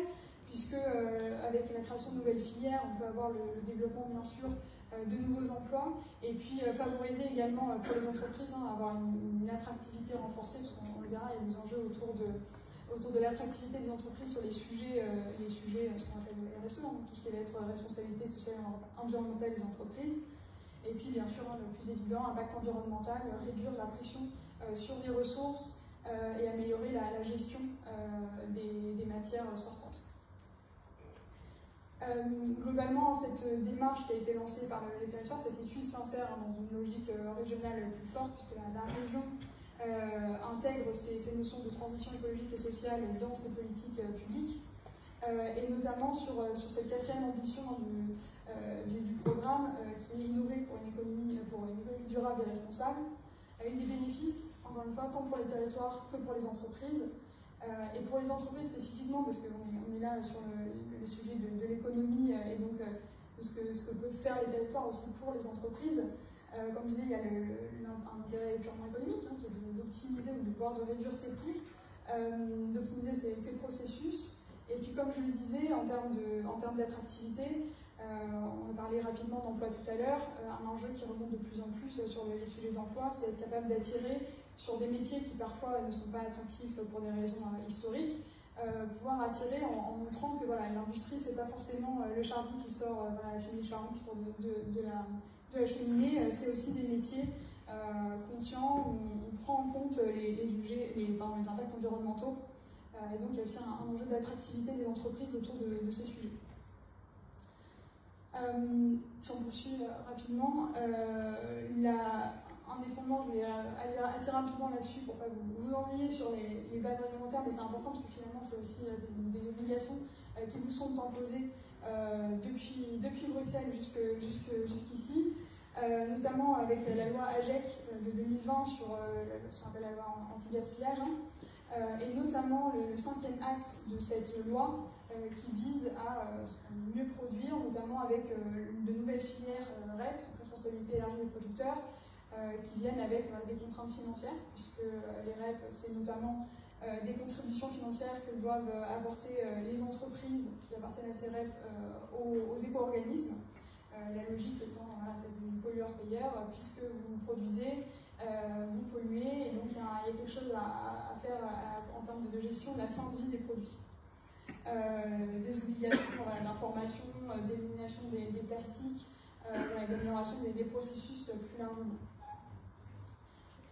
puisque avec la création de nouvelles filières, on peut avoir le développement bien sûr de nouveaux emplois, et puis favoriser également pour les entreprises, avoir une attractivité renforcée, parce qu'on le verra, il y a des enjeux autour de l'attractivité des entreprises sur les sujets ce qu'on appelle le RSE, donc tout ce qui va être responsabilité sociale et environnementale des entreprises. Et puis bien sûr, le plus évident, impact environnemental, réduire la pression sur les ressources et améliorer la gestion des matières sortantes. Globalement, cette démarche qui a été lancée par les territoires, cette étude s'insère dans une logique régionale plus forte, puisque la région intègre ces notions de transition écologique et sociale dans ses politiques publiques, et notamment sur cette 4e ambition du programme qui est innover pour une économie durable et responsable, avec des bénéfices, encore une fois, tant pour les territoires que pour les entreprises. Et pour les entreprises spécifiquement, parce qu'on est là sur le sujet de l'économie et donc de ce que peuvent faire les territoires aussi pour les entreprises. Comme je disais, il y a un intérêt purement économique, qui est d'optimiser ou de réduire ses coûts, d'optimiser ses processus. Et puis comme je le disais, en termes d'attractivité, on a parlé rapidement d'emploi tout à l'heure, un enjeu qui remonte de plus en plus sur les sujets d'emploi, c'est être capable d'attirer sur des métiers qui parfois ne sont pas attractifs pour des raisons historiques, pouvoir attirer en montrant que l'industrie c'est pas forcément le charbon qui sort, la cheminée de charbon qui sort de la cheminée, c'est aussi des métiers conscients où on prend en compte les impacts environnementaux, et donc il y a aussi un enjeu d'attractivité des entreprises autour de ces sujets. Si on poursuit rapidement, il y a un des fondements, je vais aller assez rapidement là-dessus pour pas vous ennuyer sur les bases réglementaires, mais c'est important parce que finalement c'est aussi des obligations qui vous sont imposées depuis Bruxelles jusqu'ici, notamment avec la loi AGEC de 2020 sur ce qu'on appelle la loi anti-gaspillage, et notamment le 5e axe de cette loi qui vise à mieux produire, notamment avec de nouvelles filières REP, responsabilité élargie des producteurs, qui viennent avec des contraintes financières, puisque les REP, c'est notamment des contributions financières que doivent apporter les entreprises qui appartiennent à ces REP aux éco-organismes. La logique étant celle du pollueur-payeur, puisque vous produisez vous polluez, et donc il y a quelque chose à faire en termes de gestion de la fin de vie des produits. Des obligations d'information, d'élimination des plastiques, d'amélioration des processus plus largement.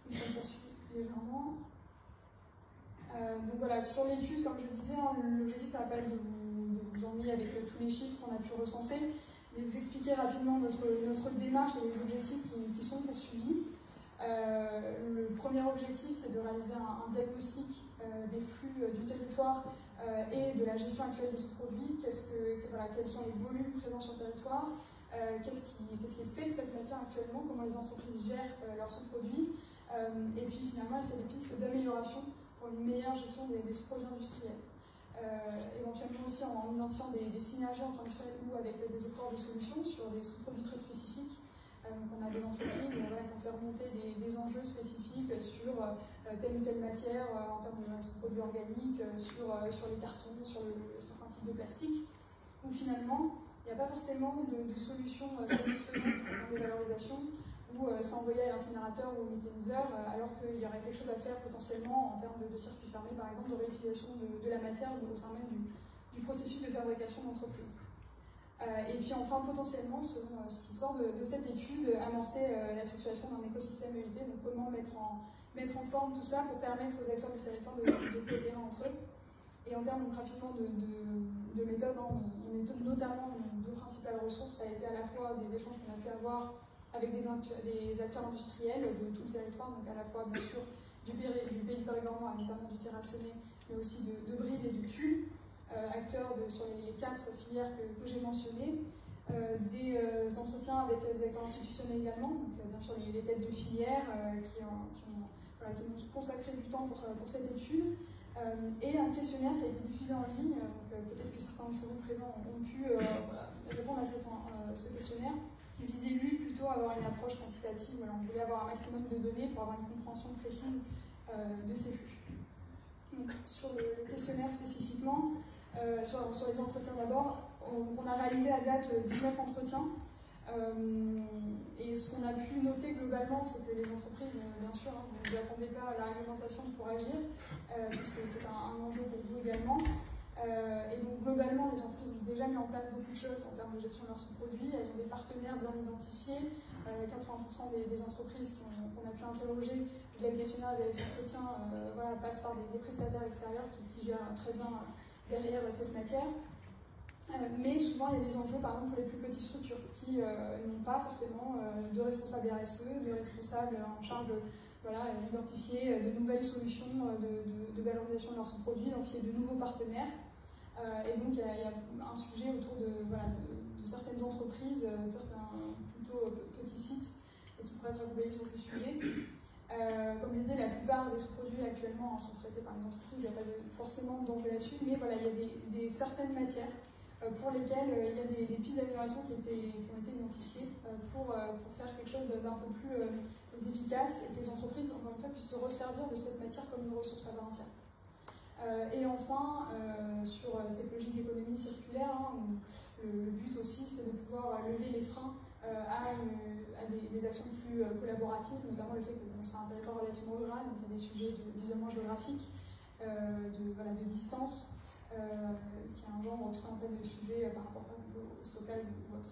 Donc ça poursuit légèrement. Donc voilà, sur l'étude, comme je le disais, l'objectif ça va pas être de vous ennuyer avec tous les chiffres qu'on a pu recenser, mais vous expliquer rapidement notre démarche et les objectifs qui sont poursuivis. Le premier objectif, c'est de réaliser un diagnostic des flux du territoire et de la gestion actuelle de ce produit. Quels sont les volumes présents sur le territoire, qu'est-ce qui est fait de cette matière actuellement, comment les entreprises gèrent leurs sous-produits, et puis finalement, est-ce qu'il y a des pistes d'amélioration pour une meilleure gestion des sous-produits industriels. Éventuellement aussi en identifiant des synergies entre industriels ou avec des offres de solutions sur des sous-produits très spécifiques. Donc on a des entreprises qui ont fait remonter des enjeux spécifiques sur telle ou telle matière en termes de sous-produits organiques, sur les cartons, sur certains types de plastique, où finalement il n'y a pas forcément de solution satisfaisante en termes de valorisation, ou s'envoyer à l'incinérateur ou au méthaniseur, alors qu'il y aurait quelque chose à faire potentiellement en termes de circuits fermés, par exemple, de réutilisation de la matière au sein même du processus de fabrication d'entreprise. Et puis enfin, potentiellement, selon ce qui sort de cette étude, amorcer la situation d'un écosystème EIT, donc comment mettre en forme tout ça pour permettre aux acteurs du territoire de coopérer entre eux. Et en termes donc, rapidement de méthode, on est notamment deux principales ressources, ça a été à la fois des échanges qu'on a pu avoir avec des acteurs industriels de tout le territoire, donc à la fois bien sûr du pays périgord, notamment du terrassonné, mais aussi de Brive et du Tulle, acteurs sur les 4 filières que j'ai mentionnées, des entretiens avec des acteurs institutionnels également, donc bien sûr les têtes de filière qui ont consacré du temps pour cette étude, et un questionnaire qui a été diffusé en ligne, donc peut-être que certains d'entre vous présents ont pu répondre à ce questionnaire, qui visait lui plutôt à avoir une approche quantitative. Voilà, on voulait avoir un maximum de données pour avoir une compréhension précise de ces flux. Donc, sur le questionnaire spécifiquement, sur les entretiens d'abord, on a réalisé à date 19 entretiens. Et ce qu'on a pu noter globalement, c'est que les entreprises, bien sûr, vous ne attendez pas à la réglementation pour agir, puisque c'est un enjeu pour vous également. Et donc globalement, les entreprises ont déjà mis en place beaucoup de choses en termes de gestion de leurs sous-produits. Elles ont des partenaires bien identifiés. 80% des entreprises qu'on a pu interroger via le questionnaire et via les entretiens passent par des prestataires extérieurs qui gèrent très bien derrière cette matière. Mais souvent, il y a des enjeux, par exemple, pour les plus petites structures qui n'ont pas forcément de responsables RSE, de responsables en charge de identifier de nouvelles solutions de valorisation de leurs sous-produits, d'identifier de nouveaux partenaires. Et donc, il y a un sujet autour de certaines entreprises, certains plutôt petits sites, qui pourraient être accompagnés sur ces sujets. Comme je disais, la plupart des sous-produits actuellement sont traités par les entreprises, il n'y a pas forcément d'enjeu là-dessus, mais voilà, il y a certaines matières pour lesquelles il y a des pistes d'amélioration qui ont été identifiées pour faire quelque chose d'un peu plus efficace et que les entreprises, encore une fois, puissent se resservir de cette matière comme une ressource à part entière. Et enfin, sur cette logique d'économie circulaire, où le but aussi c'est de pouvoir lever les freins à des actions plus collaboratives, notamment le fait que c'est un territoire relativement rural, donc il y a des sujets d'isolement géographique, de distance, qui engendre tout un tas de sujets par rapport au stockage ou autre.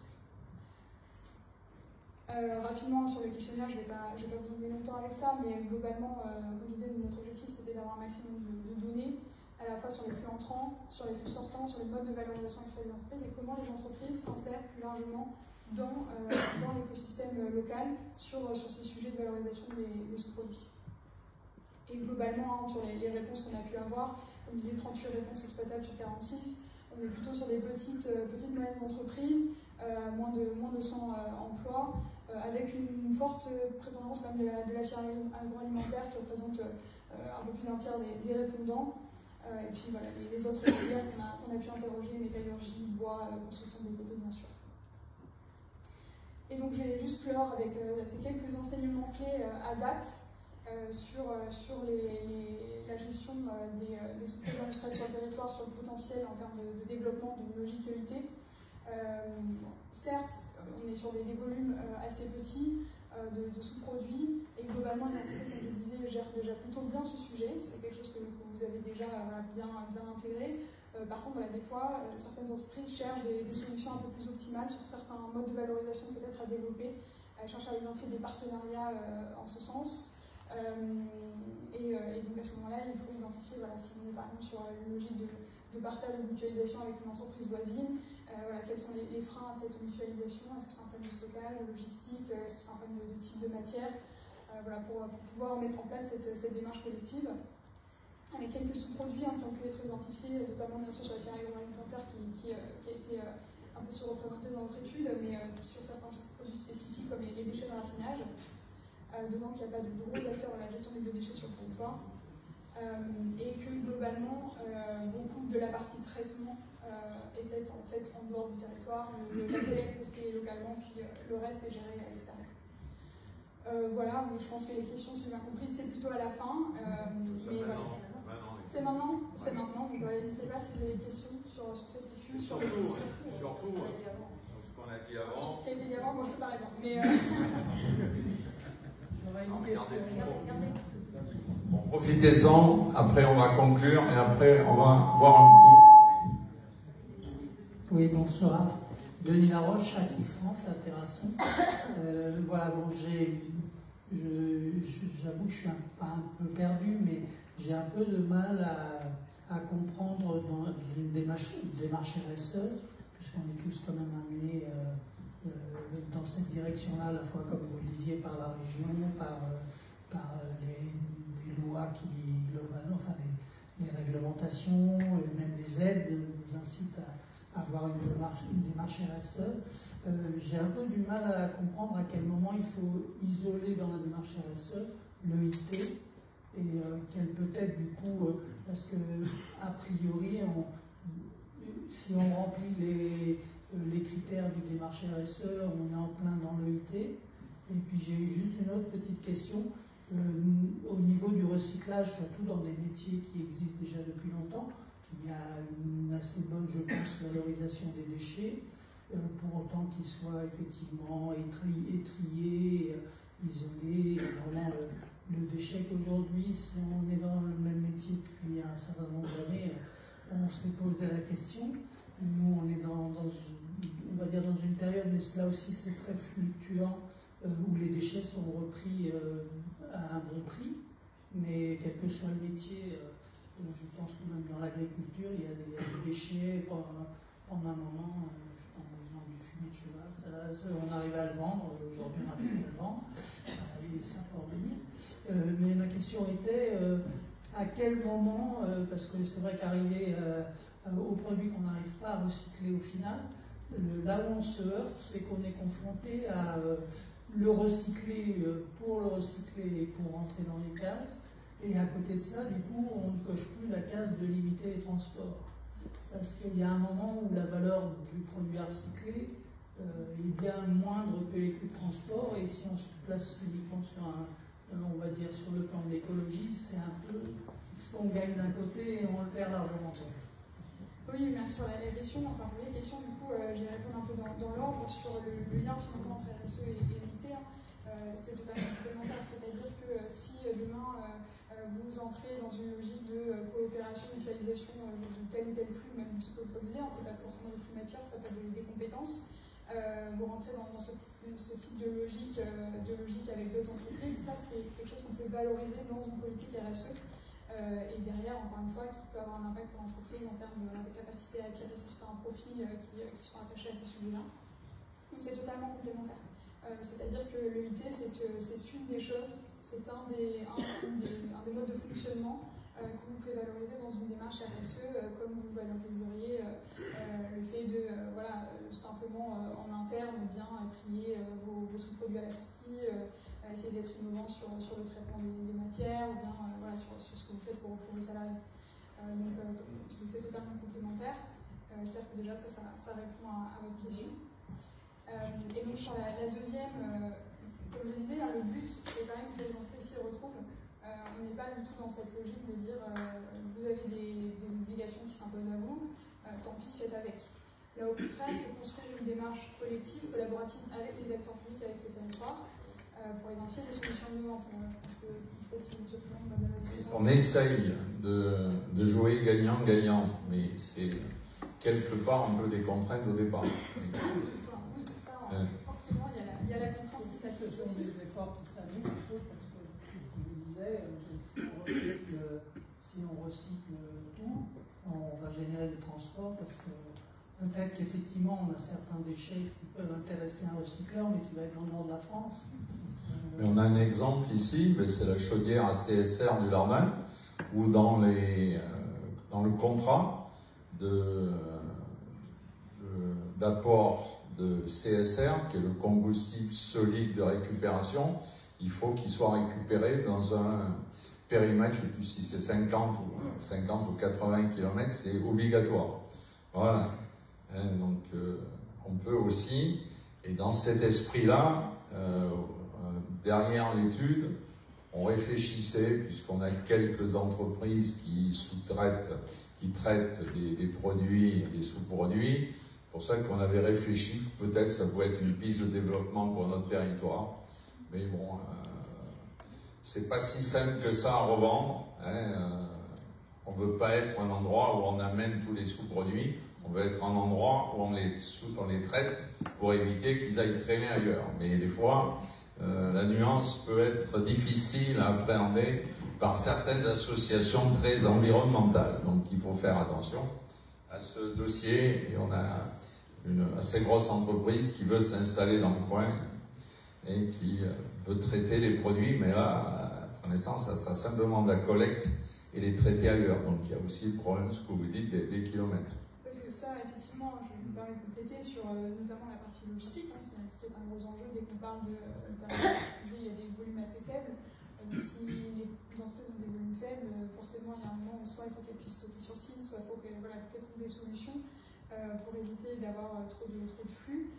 Rapidement sur le questionnaire, je ne vais pas vous emmener longtemps avec ça, mais globalement, comme je disais, notre objectif c'était d'avoir un maximum de données, à la fois sur les flux entrants, sur les flux sortants, sur les modes de valorisation actuels des entreprises et comment les entreprises s'insèrent plus largement dans l'écosystème local sur ces sujets de valorisation des sous-produits. Et globalement, sur les réponses qu'on a pu avoir, comme je disais, 38 réponses exploitables sur 46, on est plutôt sur des petites moyennes entreprises, moins de 100 emplois, avec une forte prépondérance quand même de la filière agroalimentaire qui représente un peu plus d'un tiers des répondants. Et puis voilà, les autres filières qu'on a pu interroger, métallurgie, bois, construction de BTP bien sûr. Et donc je vais juste clore avec ces quelques enseignements clés à date sur la gestion des sous-produits industriels sur le territoire, sur le potentiel en termes de développement d'une logique EIT. Certes, on est sur des volumes assez petits, de sous-produits, et globalement une entreprise, comme je disais, gère déjà plutôt bien ce sujet, c'est quelque chose que vous avez déjà bien intégré. Par contre, des fois, certaines entreprises cherchent des solutions un peu plus optimales sur certains modes de valorisation peut-être à développer. Elles cherchent à identifier des partenariats en ce sens. Et donc à ce moment-là, il faut identifier si on est par exemple sur une logique de partage ou de mutualisation avec une entreprise voisine, quels sont les freins à cette mutualisation. Est-ce que c'est un problème de stockage, de logistique, est-ce que c'est un problème de type de matière, pour pouvoir mettre en place cette démarche collective. Avec quelques sous-produits qui ont pu être identifiés, notamment bien sûr sur la filière agroalimentaire qui a été un peu surreprésentée dans notre étude, mais sur certains produits spécifiques comme les déchets dans l'affinage, demandant qu'il n'y a pas de gros acteurs dans la gestion des biodéchets sur le territoire, et que globalement, beaucoup de la partie traitement est faite en dehors du territoire, la collecte est faite localement, puis le reste est géré à l'extérieur. Voilà, je pense que les questions, si j'ai bien compris, c'est plutôt à la fin. Mais voilà. C'est maintenant. Donc n'hésitez pas si vous avez des questions sur cette étude. Surtout
ce qu'on a dit avant.
Sur ce qui a été dit avant, moi je peux pas répondre. Mais
Bon, profitez-en, après on va conclure et après on va voir un petit.
Oui, bonsoir. Denis Laroche, Acquis France, à Terrasson. Voilà, bon, j'avoue que je suis un peu perdu, mais j'ai un peu de mal à comprendre dans une démarche RSE, puisqu'on est tous quand même amenés dans cette direction-là, à la fois, comme vous le disiez, par la région, par les lois qui, globalement, enfin les réglementations, et même les aides nous incitent à avoir une démarche RSE. J'ai un peu du mal à comprendre à quel moment il faut isoler dans la démarche RSE l'EIT, et quel peut-être du coup, parce que a priori, si on remplit les critères du démarche RSE, on est en plein dans l'EIT. Et puis j'ai juste une autre petite question. Au niveau du recyclage, surtout dans des métiers qui existent déjà depuis longtemps, il y a une assez bonne, je pense, valorisation des déchets, pour autant qu'ils soient effectivement étriés, isolés. Vraiment, le déchet qu'aujourd'hui, si on est dans le même métier depuis un certain nombre d'années, on s'est posé la question. Nous, on est on va dire dans une période, mais là aussi c'est très fluctuant, où les déchets sont repris à un bon prix, mais quel que soit le métier, je pense que même dans l'agriculture, il y a des déchets pendant un moment, je prends l'exemple du fumier de cheval, on arrive à le vendre, aujourd'hui on arrive à le vendre, et ça peut revenir. Mais ma question était, à quel moment, parce que c'est vrai qu'arriver aux produits qu'on n'arrive pas à recycler au final, là où on se heurte, c'est qu'on est confronté à le recycler pour le recycler et pour rentrer dans les cases. Et à côté de ça, du coup, on ne coche plus la case de limiter les transports. Parce qu'il y a un moment où la valeur du produit à recycler est bien moindre que les coûts de transport. Et si on se place uniquement sur on va dire, sur le plan de l'écologie, c'est un peu ce qu'on gagne d'un côté et on le perd largement.
Oui, merci pour la question. Enfin, pour les questions, du coup, je vais répondre un peu dans l'ordre sur le lien finalement entre RSE et l'IT. C'est totalement complémentaire, c'est-à-dire que si demain vous entrez dans une logique de coopération, mutualisation de tel ou tel flux, même ce que vous pouvez dire, c'est pas forcément des flux matières, ça peut être des compétences, vous rentrez dans ce type de logique avec d'autres entreprises, ça c'est quelque chose qu'on peut valoriser dans une politique RSE. Et derrière, encore une fois, qui peut avoir un impact pour l'entreprise en termes de capacité à attirer certains profils qui sont attachés à ces sujets-là. Donc c'est totalement complémentaire. C'est-à-dire que l'EIT, c'est une des choses, c'est un des modes de fonctionnement que vous pouvez valoriser dans une démarche RSE, comme vous valoriseriez le fait de simplement en interne bien trier vos sous-produits à la sortie, essayer d'être innovant sur le traitement des matières, ou bien sur ce que vous faites pour vos salariés. Donc c'est totalement complémentaire. J'espère que déjà ça répond à votre question. Et donc sur la deuxième, comme je disais, le but c'est quand même que les entreprises s'y retrouvent. On n'est pas du tout dans cette logique de dire vous avez des obligations qui s'imposent à vous, tant pis, faites avec. Là au contraire, c'est construire une démarche collective, collaborative avec les acteurs publics, avec les territoires, pour identifier des solutions innovantes. Je pense que je sais pas si M. Plomb va bien le dire.
On essaye de jouer gagnant-gagnant, mais c'est quelque part un peu des contraintes au départ.
Oui, forcément, il y a la contrainte qui s'applique
Ce sont
aussi.
des efforts qui s'animent un peu parce que, comme je disais, si on recycle tout, on va générer le transport parce que peut-être qu'effectivement on a certains déchets qui peuvent intéresser un recycleur mais qui va être dans le nord de la France.
Mais on a un exemple ici, c'est la chaudière à CSR du Lardin, où dans le contrat d'apport de CSR, qui est le combustible solide de récupération, il faut qu'il soit récupéré dans un périmètre, je ne sais plus si c'est 50 ou 80 km, c'est obligatoire. Voilà. Donc on peut aussi, et dans cet esprit-là, derrière l'étude, on réfléchissait, puisqu'on a quelques entreprises qui sous-traitent, qui traitent des produits, des sous-produits. C'est pour ça qu'on avait réfléchi que peut-être ça pouvait être une piste de développement pour notre territoire. Mais bon, c'est pas si simple que ça à revendre. On veut pas être un endroit où on amène tous les sous-produits. On veut être un endroit où on les traite pour éviter qu'ils aillent traîner ailleurs. Mais des fois, la nuance peut être difficile à appréhender par certaines associations très environnementales. Donc il faut faire attention à ce dossier. Et on a une assez grosse entreprise qui veut s'installer dans le coin et qui veut traiter les produits, mais là, pour l'instant, ça sera simplement de la collecte et les traiter ailleurs. Donc il y a aussi le problème, ce que vous dites, des kilomètres.
Parce que ça, effectivement, je me permets de compléter sur notamment la partie logistique, qui est un gros enjeu dès qu'on parle de. Aujourd'hui, il y a des volumes assez faibles. Donc, si les entreprises ont des volumes faibles, forcément, il y a un moment où soit il faut qu'elles puissent stocker sur site, soit il faut qu'elles trouvent des solutions pour éviter d'avoir trop de flux.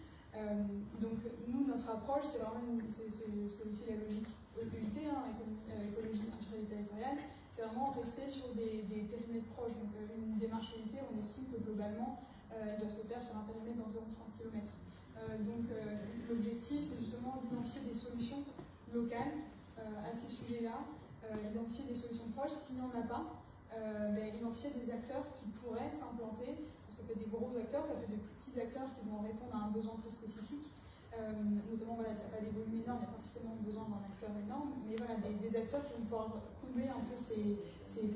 Donc, nous, notre approche, c'est aussi la logique EIT, écologie naturelle et territoriale. C'est vraiment rester sur des périmètres proches. Donc, une démarche EIT, on estime que globalement, elle doit se faire sur un périmètre d'environ 30 km. Donc, l'objectif, c'est justement d'identifier des solutions locales à ces sujets-là, identifier des solutions proches. S'il n'y en a pas, identifier des acteurs qui pourraient s'implanter. Ça peut être des gros acteurs, ça peut être des plus petits acteurs qui vont répondre à un besoin très spécifique. Notamment, voilà, s'il n'y a pas des volumes énormes, il n'y a pas forcément besoin d'un acteur énorme, mais voilà, des acteurs qui vont pouvoir combler un peu ces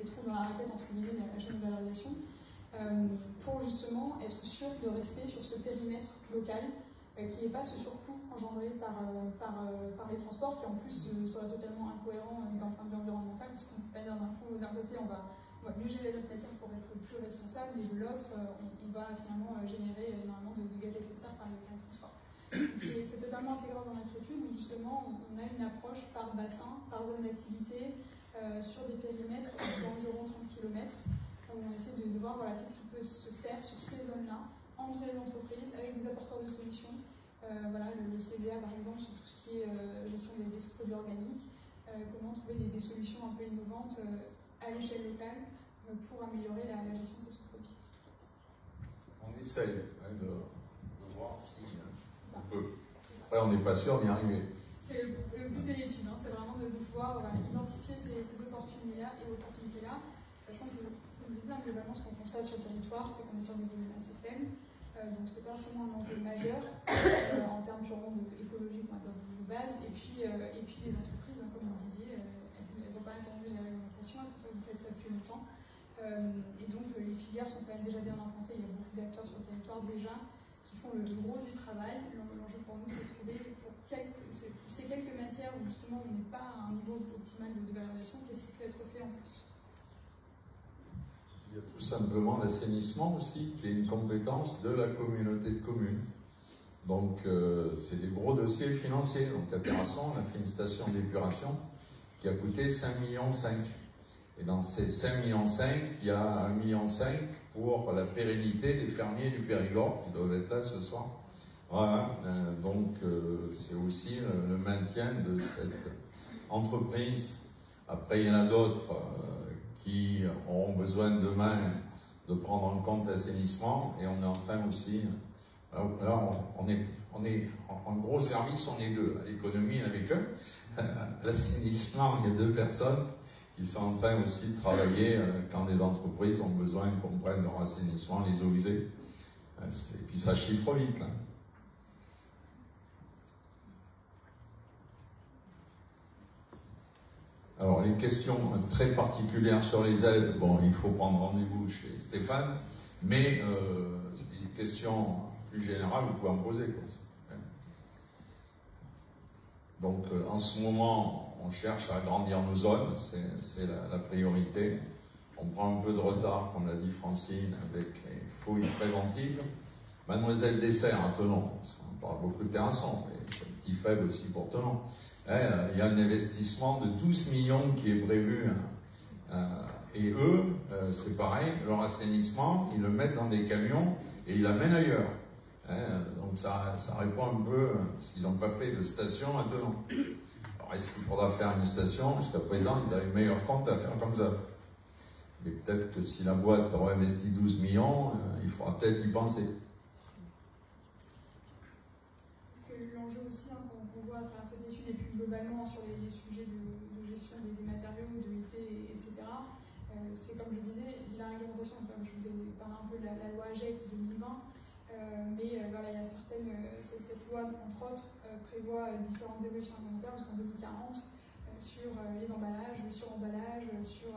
trous dans la raquette, entre guillemets, de la chaîne de valorisation, pour justement être sûr de rester sur ce périmètre local, qui n'est pas ce surcoût engendré par les transports, qui en plus serait totalement incohérent d'un point de vue environnemental, parce qu'on ne peut pas dire d'un côté on va mieux gérer notre matière pour être plus responsable, et de l'autre on va finalement générer énormément de gaz à effet de serre par les transports. C'est totalement intégré dans notre étude où justement on a une approche par bassin, par zone d'activité, sur des périmètres d'environ 30 km, où on essaie de voir voilà, qu'est-ce qui peut se faire sur ces zones-là, entre les entreprises, avec des apporteurs de solutions. Voilà, le CVA par exemple, sur tout ce qui est gestion des sous-produits organiques, comment trouver des solutions un peu innovantes à l'échelle locale pour améliorer la gestion de ces sous-produits.
On essaye de voir si on peut. Après, on n'est pas sûr d'y arriver.
C'est le but de l'étude, c'est vraiment de pouvoir identifier ces opportunités-là, sachant que, comme je disais, globalement, ce qu'on constate sur le territoire, c'est qu'on est sur des volumes assez faibles. Donc c'est pas forcément un enjeu majeur en termes purement écologiques, en termes de base. Et puis les entreprises, comme vous disiez, elles n'ont pas attendu la réglementation, c'est pour ça que vous faites ça depuis longtemps. Et donc les filières sont quand même déjà bien implantées, il y a beaucoup d'acteurs sur le territoire déjà qui font le gros du travail. L'enjeu pour nous, c'est de trouver pour ces quelques matières où justement on n'est pas à un niveau optimal de valorisation, qu'est-ce qui peut être fait en plus.
Il y a tout simplement l'assainissement aussi, qui est une compétence de la communauté de communes. Donc, c'est des gros dossiers financiers. Donc, à Terrasson, on a fait une station d'épuration qui a coûté 5,5 millions. Et dans ces 5,5 millions, il y a 1,5 million pour la pérennité des fermiers du Périgord, qui doivent être là ce soir. Voilà. Donc, c'est aussi le maintien de cette entreprise. Après, il y en a d'autres qui auront besoin demain de prendre en compte l'assainissement, et on est en train aussi, là on est, en gros service, on est deux. À l'économie, avec eux. À l'assainissement, il y a 2 personnes qui sont en train aussi de travailler quand des entreprises ont besoin qu'on prenne leur assainissement, les eaux usées. Et puis ça chiffre vite, là. Alors, les questions très particulières sur les aides, bon, il faut prendre rendez-vous chez Stéphane, mais des questions plus générales, vous pouvez en poser, quoi. Donc, en ce moment, on cherche à agrandir nos zones, c'est la priorité. On prend un peu de retard, comme l'a dit Francine, avec les fouilles préventives. Mademoiselle Dessert à Thonon, on parle beaucoup de Terrasson, mais c'est un petit faible aussi pour Thonon. Il y a un investissement de 12 millions qui est prévu. Et eux, c'est pareil, leur assainissement, ils le mettent dans des camions et ils l'amènent ailleurs. Donc ça répond un peu, s'ils n'ont pas fait de station à Thonon. Alors est-ce qu'il faudra faire une station? Jusqu'à présent, ils avaient meilleur compte à faire comme ça. Mais peut-être que si la boîte aura investi 12 millions, il faudra peut-être y penser.
L'enjeu aussi qu'on voit à travers cette étude et plus globalement sur les sujets de gestion des matériaux, de l'IT, etc. C'est comme je disais, la réglementation, comme je vous ai parlé un peu de la loi AGEC de 2020, mais voilà, il y a certaines, cette loi, entre autres, prévoit différentes évolutions réglementaires jusqu'en 2040 sur les emballages, le suremballage, sur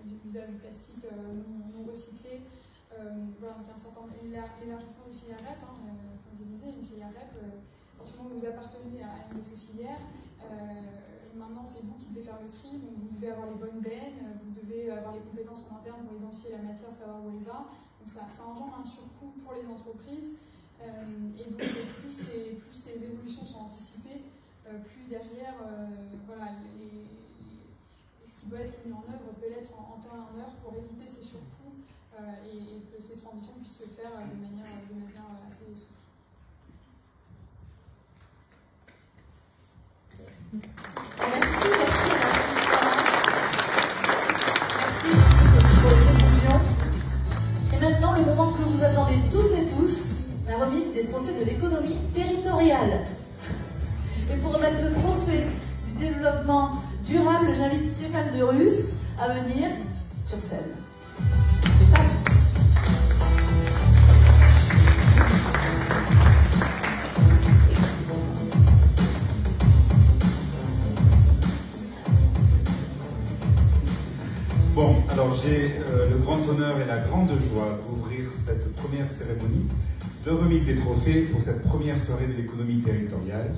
l'usage du plastique non recyclé. Voilà, donc il y a un certain l'élargissement des filières REP, comme je disais, une filière REP. Effectivement, vous appartenez à une de ces filières, maintenant c'est vous qui devez faire le tri, donc vous devez avoir les bonnes bennes, vous devez avoir les compétences en interne pour identifier la matière, savoir où elle va, donc ça engendre un surcoût pour les entreprises, et donc plus ces évolutions sont anticipées, plus derrière, voilà, ce qui doit être mis en œuvre peut l'être en temps et en heure pour éviter ces surcoûts et que ces transitions puissent se faire de manière assez souple.
Merci pour les précisions. Et maintenant, le moment que vous attendez toutes et tous, la remise des trophées de l'économie territoriale. Et pour remettre le trophée du développement durable, j'invite Stéphane de Russe à venir sur scène. Stéphane.
Bon, alors j'ai le grand honneur et la grande joie d'ouvrir cette première cérémonie de remise des trophées pour cette première soirée de l'économie territoriale.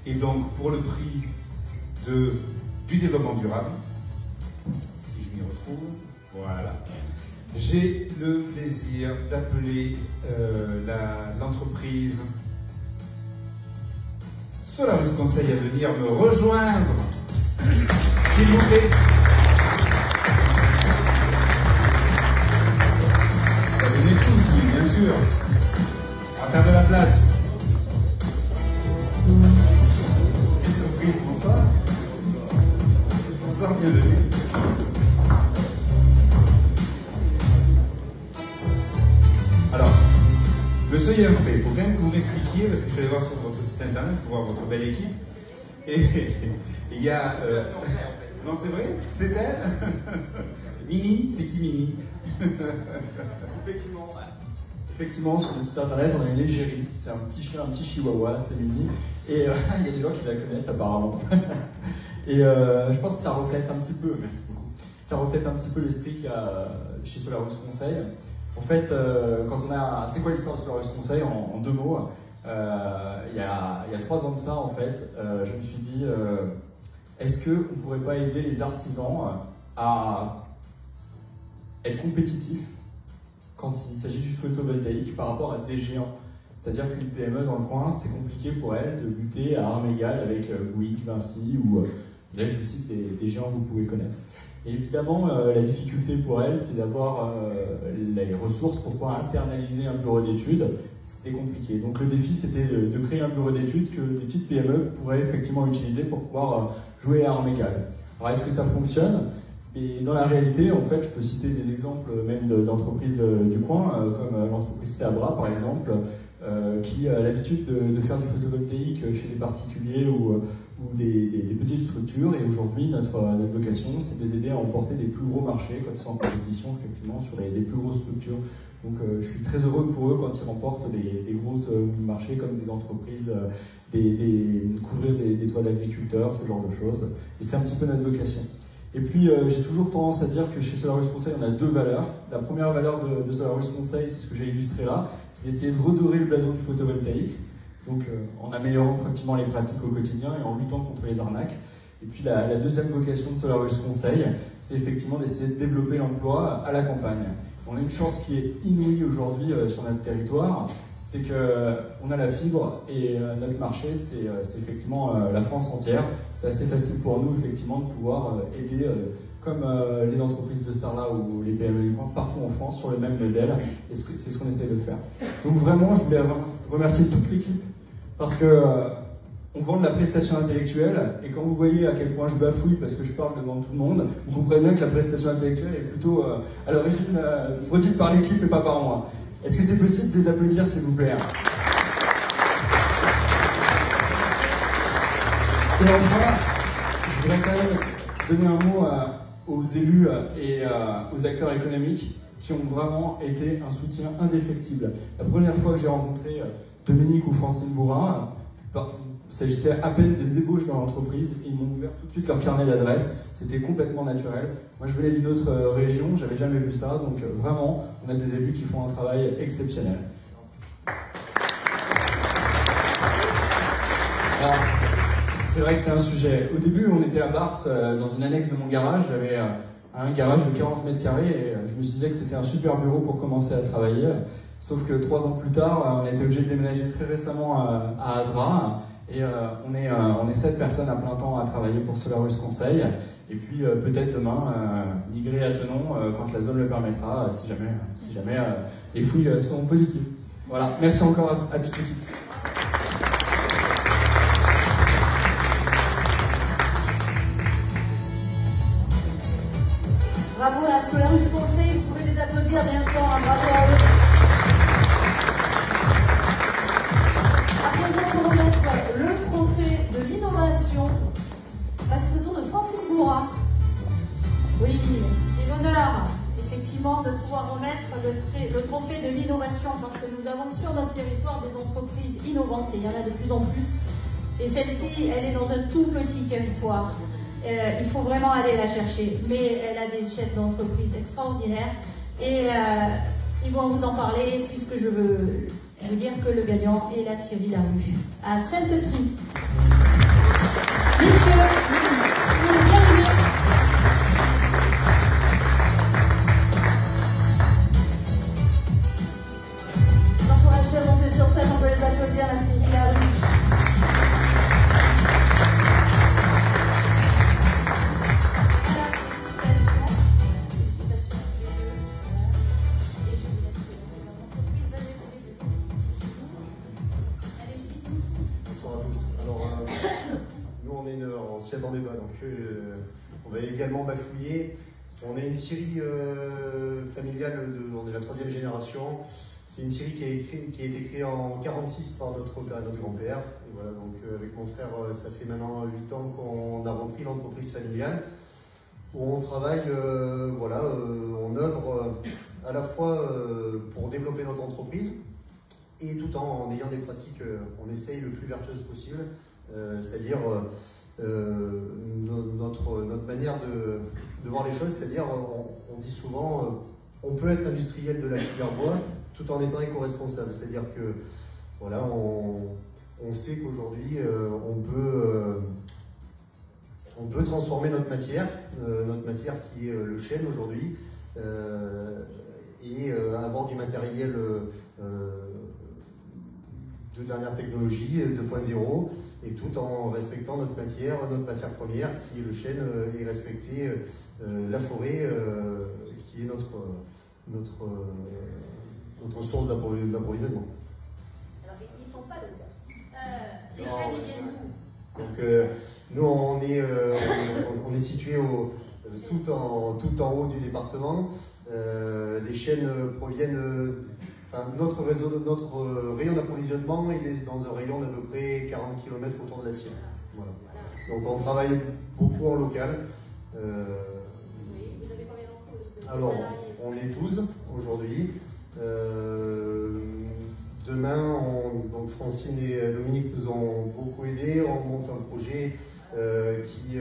Et donc pour le prix du développement durable, si je m'y retrouve, voilà, j'ai le plaisir d'appeler l'entreprise Solarus Conseil à venir me rejoindre, s'il vous plaît. Venez tous, oui, bien sûr. On va faire de la place. Quelle surprise, bonsoir. Bonsoir, bienvenue. Alors, monsieur Yemfré, il faut quand même que vous m'expliquiez, parce que je vais aller voir sur votre site internet pour voir votre belle équipe. Et il y a... Non, c'est vrai? C'est elle? Mini? C'est qui Mini?
Effectivement, sur le site internet, on a une égérie. C'est un petit chien, un petit chihuahua, c'est Mini. Et il y a des gens qui la connaissent apparemment. Et je pense que ça reflète un petit peu, merci beaucoup, ça reflète un petit peu l'esprit qu'il y a chez Solarus Conseil. En fait, quand on a... C'est quoi l'histoire de Solarus Conseil en 2 mots? Il y a 3 ans de ça, en fait, je me suis dit, est-ce qu'on ne pourrait pas aider les artisans à être compétitifs quand il s'agit du photovoltaïque par rapport à des géants? C'est-à-dire qu'une PME dans le coin, c'est compliqué pour elle de lutter à armes égales avec Bouygues, Vinci ou là je vous cite des géants que vous pouvez connaître. Et évidemment, la difficulté pour elle, c'est d'avoir les ressources pour pouvoir internaliser un bureau d'études. C'était compliqué. Donc le défi, c'était de créer un bureau d'études que des petites PME pourraient effectivement utiliser pour pouvoir jouer à armes égales. Alors est-ce que ça fonctionne? Et dans la réalité, en fait, je peux citer des exemples même d'entreprises du coin, comme l'entreprise Seabra par exemple, qui a l'habitude de faire du photovoltaïque chez des particuliers ou des petites structures. Et aujourd'hui, notre vocation, c'est de les aider à emporter des plus gros marchés quand ils sont en compétition, effectivement, sur les plus grosses structures. Donc je suis très heureux pour eux quand ils remportent des gros marchés comme des entreprises, couvrir des toits d'agriculteurs, ce genre de choses. Et c'est un petit peu notre vocation. Et puis j'ai toujours tendance à dire que chez Solarus Conseil, on a deux valeurs. La première valeur de Solarus Conseil, c'est ce que j'ai illustré là, c'est d'essayer de redorer le blason du photovoltaïque, donc en améliorant effectivement les pratiques au quotidien et en luttant contre les arnaques. Et puis la deuxième vocation de Solarus Conseil, c'est effectivement d'essayer de développer l'emploi à la campagne. On a une chance qui est inouïe aujourd'hui sur notre territoire, c'est qu'on a la fibre et notre marché, c'est effectivement la France entière. C'est assez facile pour nous, effectivement, de pouvoir aider, comme les entreprises de Sarlat ou les PME du coin, partout en France, sur le même modèle. Et c'est ce qu'on essaie de faire. Donc vraiment, je voulais remercier toute l'équipe, parce que on vend de la prestation intellectuelle, et quand vous voyez à quel point je bafouille parce que je parle devant tout le monde, vous comprenez bien que la prestation intellectuelle est plutôt à l'origine produite par l'équipe et pas par moi. Est-ce que c'est possible de les applaudir, s'il vous plaît? Et enfin, je voudrais quand même donner un mot aux élus et aux acteurs économiques qui ont vraiment été un soutien indéfectible. La première fois que j'ai rencontré Dominique ou Francine Bourrin, il s'agissait à peine des ébauches dans l'entreprise, et ils m'ont ouvert tout de suite leur carnet d'adresses. C'était complètement naturel. Moi, je venais d'une autre région, j'avais jamais vu ça, donc vraiment, on a des élus qui font un travail exceptionnel. Alors, c'est vrai que c'est un sujet. Au début, on était à Barse, dans une annexe de mon garage. J'avais un garage de 40 mètres carrés, et je me disais que c'était un super bureau pour commencer à travailler. Sauf que 3 ans plus tard, on a été obligé de déménager très récemment à Azra. Et on est 7 personnes à plein temps à travailler pour Solarus Conseil. Et puis peut-être demain, migrer à Tenon quand la zone le permettra, si jamais les fouilles sont positives. Voilà, merci encore à toute l'équipe.
Bravo à Solarus Conseil, vous pouvez les applaudir bien fort, bravo à eux. À présent, pour remettre le trophée de l'innovation, c'est le tour de Francine Bourrin.
Oui, j'ai l'honneur, effectivement, de pouvoir remettre le trophée de l'innovation, parce que nous avons sur notre territoire des entreprises innovantes, et il y en a de plus en plus. Et celle-ci, elle est dans un tout petit territoire. Il faut vraiment aller la chercher, mais elle a des chefs d'entreprise extraordinaires, et ils vont vous en parler, puisque je veux vous dire que le gagnant est la Scierie Larue à Sainte-Truie. Messieurs, bienvenue.
J'encourage à monter sur scène, on peut les applaudir, la Scierie Larue.
On s'y attendait pas, donc on va également bafouiller. On est une scierie familiale, on est la 3e génération. C'est une scierie qui a été créée en 1946 par notre grand-père. Et voilà, donc avec mon frère, ça fait maintenant 8 ans qu'on a repris l'entreprise familiale, où on travaille, on œuvre à la fois pour développer notre entreprise, et tout en ayant des pratiques, on essaye le plus vertueuses possible, c'est-à-dire notre manière de voir les choses, c'est-à-dire on dit souvent on peut être industriel de la filière bois tout en étant éco-responsable, c'est-à-dire que voilà, on sait qu'aujourd'hui on peut transformer notre matière qui est le chêne aujourd'hui, et avoir du matériel de dernière technologie, 2.0, et tout en respectant notre matière première qui est le chêne, et respecter la forêt qui est notre source d'approvisionnement.
Alors, ils ne sont pas dedans. Les chênes, ils viennent d'où?
Donc, nous, on est situé tout en haut du département. Les chênes proviennent notre rayon d'approvisionnement, il est dans un rayon d'à peu près 40 km autour de la Sienne. Voilà. Donc on travaille beaucoup en local. Alors, on est 12 aujourd'hui. Demain, donc Francine et Dominique nous ont beaucoup aidés. On monte un projet qui...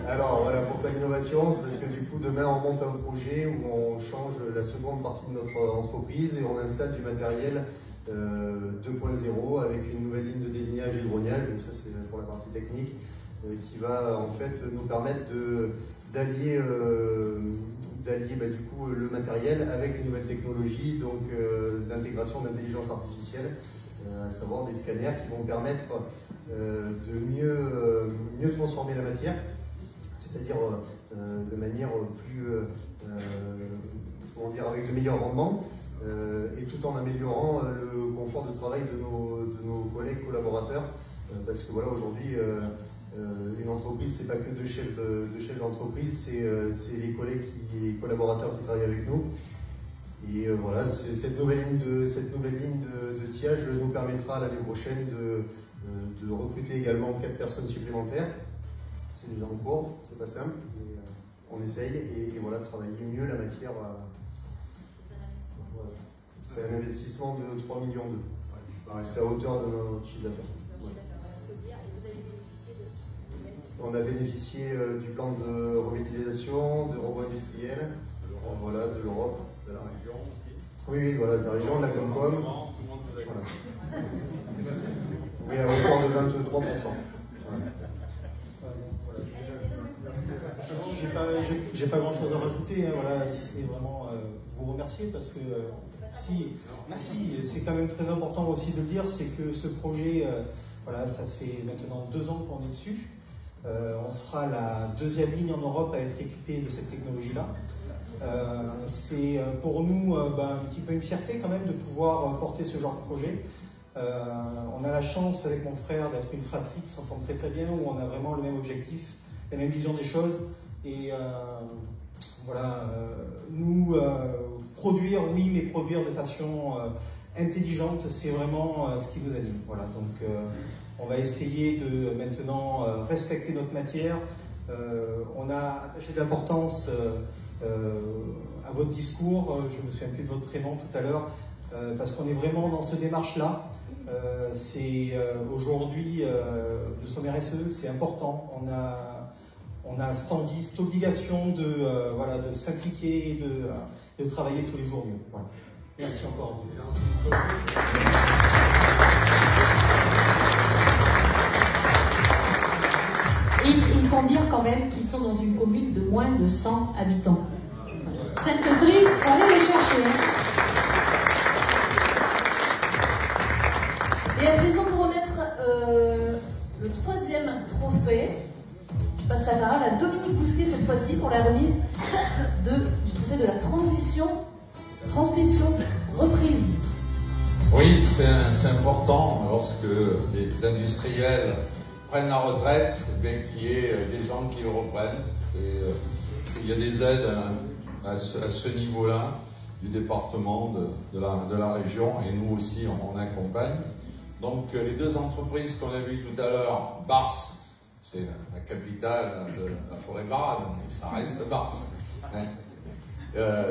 Alors voilà, pourquoi l'innovation? C'est parce que du coup, demain, on monte un projet où on change la seconde partie de notre entreprise et on installe du matériel 2.0 avec une nouvelle ligne de délignage et hydroniage. Donc ça, c'est pour la partie technique, qui va en fait nous permettre d'allier du coup le matériel avec une nouvelle technologie, donc d'intégration d'intelligence artificielle, à savoir des scanners qui vont permettre de mieux transformer la matière, c'est-à-dire de manière plus, comment dire, avec de meilleurs rendements, et tout en améliorant le confort de travail de nos collègues collaborateurs, parce que voilà, aujourd'hui, une entreprise, c'est pas que deux chefs d'entreprise, c'est les collègues, les collaborateurs qui travaillent avec nous. Et voilà, cette nouvelle ligne de sillage nous permettra l'année prochaine de recruter également 4 personnes supplémentaires. C'est déjà en cours, c'est pas simple, mais on essaye et voilà, travailler mieux la matière. Voilà. C'est un investissement de 3 millions d'euros. C'est à hauteur de notre chiffre d'affaires. On a bénéficié du plan de remédialisation, de rebond industriel, voilà, de l'Europe.
De la région aussi.
Oui, voilà, de la région, de la Comcom. Voilà. Oui, à hauteur de 23%.
J'ai pas grand chose à rajouter, hein, voilà, si ce n'est vraiment vous remercier, parce que si c'est quand même très important aussi de le dire, c'est que ce projet, voilà, ça fait maintenant 2 ans qu'on est dessus. On sera la 2e ligne en Europe à être équipée de cette technologie-là. C'est pour nous un petit peu une fierté quand même de pouvoir porter ce genre de projet. On a la chance avec mon frère d'être une fratrie qui s'entend très très bien, où on a vraiment le même objectif, la même vision des choses. Et voilà, nous produire, oui, mais produire de façon intelligente, c'est vraiment ce qui nous anime. Voilà, donc on va essayer de maintenant respecter notre matière. On a attaché de l'importance à votre discours, je me souviens plus de votre prénom tout à l'heure, parce qu'on est vraiment dans cette démarche-là. C'est aujourd'hui, nous sommes RSE, c'est important. On a cette envie, cette obligation voilà, de s'impliquer et de travailler tous les jours mieux. Voilà. Merci encore.
Il faut dire quand même qu'ils sont dans une commune de moins de 100 habitants. Sainte-Trie, il faut aller les chercher.
Et à présent, pour remettre le 3e trophée, je passe la parole à Dominique Bousquet cette fois-ci pour la remise du trophée de la transmission reprise.
Oui, c'est important lorsque les industriels prennent la retraite, qu'il y ait des gens qui le reprennent. Il y a des aides à ce niveau-là du département, de la région, et nous aussi on accompagne. Donc les 2 entreprises qu'on a vues tout à l'heure, Bars, c'est la capitale de la forêt barade, ça reste Bars. Hein.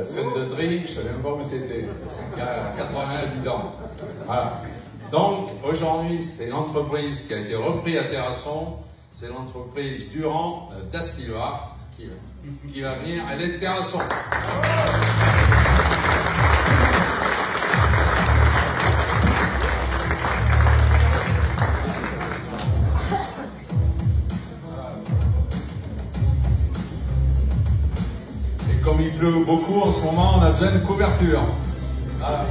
Sainte-Trie, je ne savais même pas où c'était, c'est 80 habitants. Voilà. Donc aujourd'hui, c'est l'entreprise qui a été reprise à Terrasson, c'est l'entreprise Durand da Silva qui va venir à l'aide de Terrasson. Et comme il pleut beaucoup en ce moment, on a besoin de couverture. Voilà.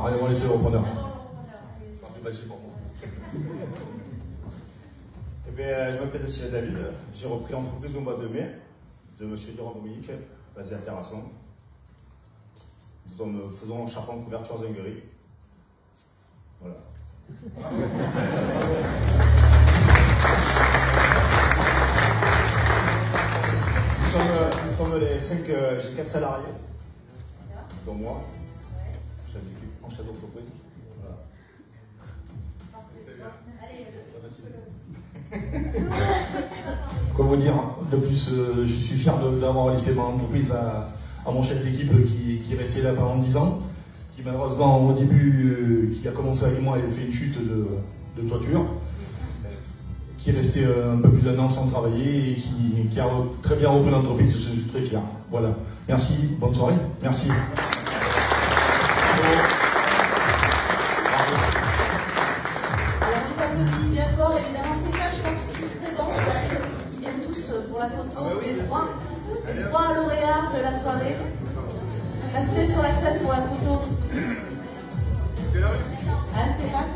Allez, on va laisser le repreneur. Ça fait facile pour moi.
Eh bien, je m'appelle Sylvain David. J'ai repris l'entreprise au mois de mai de M. Durand Dominique.
basé à Terrasson. Nous faisons charpente, couverture, zinguerie. Voilà. Nous sommes les 5, j'ai 4 salariés, dont moi, chef d'équipe, en chef d'entreprise. Voilà.
Quoi vous dire de plus, je suis fier d'avoir laissé mon entreprise à mon chef d'équipe qui est resté là pendant 10 ans, qui malheureusement au début, qui a commencé avec moi, il a fait une chute de toiture, qui est resté un peu plus d'un an sans travailler et qui a très bien repris l'entreprise, je suis très fier. Voilà. Merci, bonne soirée. Merci.
Alors on les applaudit bien fort, évidemment. Stéphane, je pense que ce serait bon qu'ils viennent tous pour la photo, les trois lauréats de la soirée. Restez sur la scène pour la photo. Hein, Stéphane?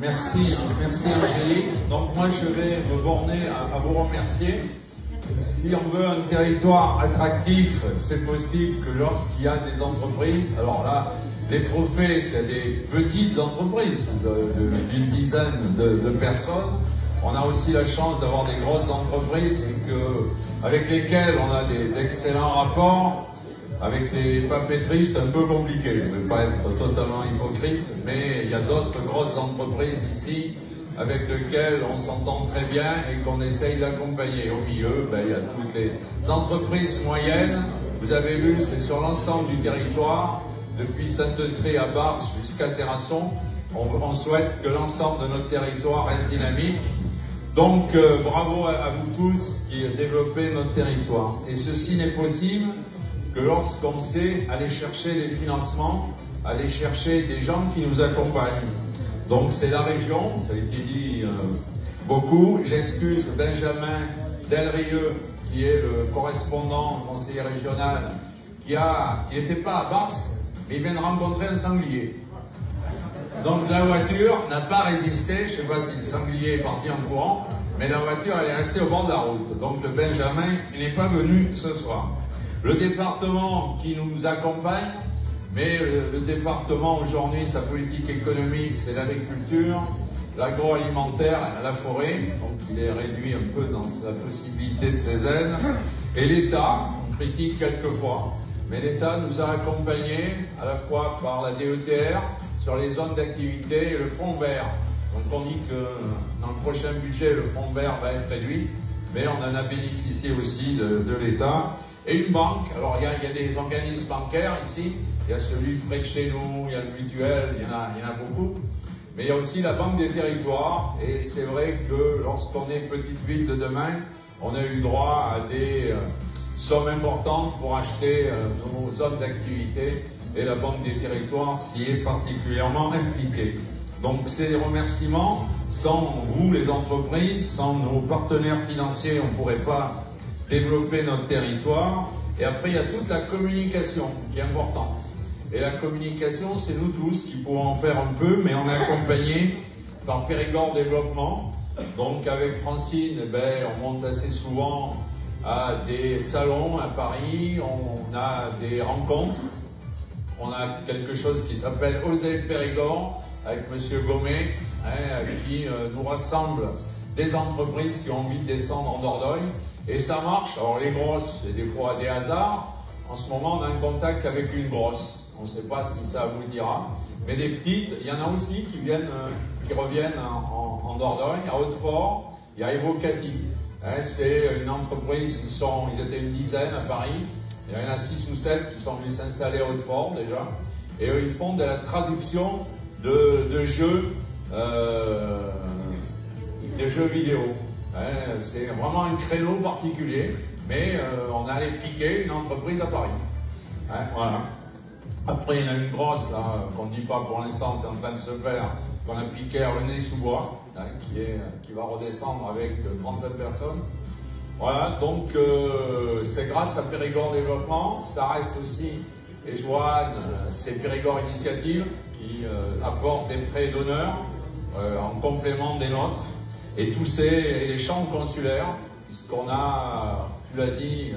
Merci Angélique. Donc moi je vais me borner à vous remercier. Si on veut un territoire attractif, c'est possible que lorsqu'il y a des entreprises, alors là, les trophées, c'est des petites entreprises d'une dizaine de personnes. On a aussi la chance d'avoir des grosses entreprises avec lesquelles on a d'excellents rapports. Avec les papeteries, c'est un peu compliqué. Je ne vais pas être totalement hypocrite, mais il y a d'autres grosses entreprises ici avec lesquelles on s'entend très bien et qu'on essaye d'accompagner. Au milieu, il y a toutes les entreprises moyennes. Vous avez vu, c'est sur l'ensemble du territoire, depuis Sainte-Tré à Bars jusqu'à Terrasson. On souhaite que l'ensemble de notre territoire reste dynamique. Donc, bravo à vous tous qui développez notre territoire. Et ceci n'est possible que lorsqu'on sait aller chercher les financements, aller chercher des gens qui nous accompagnent. Donc c'est la région, ça a été dit beaucoup. J'excuse Benjamin Delrieux, qui est le correspondant conseiller régional, il n'était pas à Bars, mais il vient de rencontrer un sanglier. Donc la voiture n'a pas résisté, je ne sais pas si le sanglier est parti en courant, mais la voiture elle est restée au bord de la route. Donc le Benjamin, il n'est pas venu ce soir. Le département qui nous accompagne, mais le département aujourd'hui, sa politique économique, c'est l'agriculture, l'agroalimentaire, la forêt, donc il est réduit un peu dans la possibilité de ses aides, et l'État, on critique quelquefois, mais l'État nous a accompagnés à la fois par la DETR sur les zones d'activité et le fonds vert. Donc on dit que dans le prochain budget, le fonds vert va être réduit, mais on en a bénéficié aussi de l'État. Et une banque, alors il y a des organismes bancaires ici, il y a celui près de chez nous, il y a le mutuel, il y en a beaucoup, mais il y a aussi la Banque des territoires, et c'est vrai que lorsqu'on est petite ville de demain, on a eu droit à des sommes importantes pour acheter nos zones d'activité, et la Banque des territoires s'y est particulièrement impliquée. Donc ces remerciements, sans vous les entreprises, sans nos partenaires financiers, on ne pourrait pas développer notre territoire. Et après, il y a toute la communication qui est importante. Et la communication, c'est nous tous qui pouvons en faire un peu, mais on est accompagné par Périgord Développement. Donc avec Francine, on monte assez souvent à des salons à Paris, on a des rencontres. on a quelque chose qui s'appelle Oser Périgord, avec M. Gommet, qui nous rassemble des entreprises qui ont envie de descendre en Dordogne. Et ça marche. Alors les grosses, c'est des fois des hasards. En ce moment, on a un contact avec une grosse. On ne sait pas si ça vous dira. Mais des petites, il y en a aussi qui reviennent en Dordogne, à Hautefort. Il y a Evocati. C'est une entreprise, ils étaient une dizaine à Paris. Il y en a 6 ou 7 qui sont venus s'installer à Hautefort déjà. Et eux, ils font de la traduction de jeux vidéo. C'est vraiment un créneau particulier, mais on allait piquer une entreprise à Paris. Voilà. Après, il y en a une grosse, là, qu'on ne dit pas pour l'instant, c'est en train de se faire, qu'on a piqué à René-sous-Bois, qui va redescendre avec 37 personnes. Voilà, donc c'est grâce à Périgord Développement, ça reste aussi, et Joanne, c'est Périgord Initiative qui apporte des prêts d'honneur en complément des nôtres, et tous les chambres consulaires, puisqu'on a, tu l'as dit,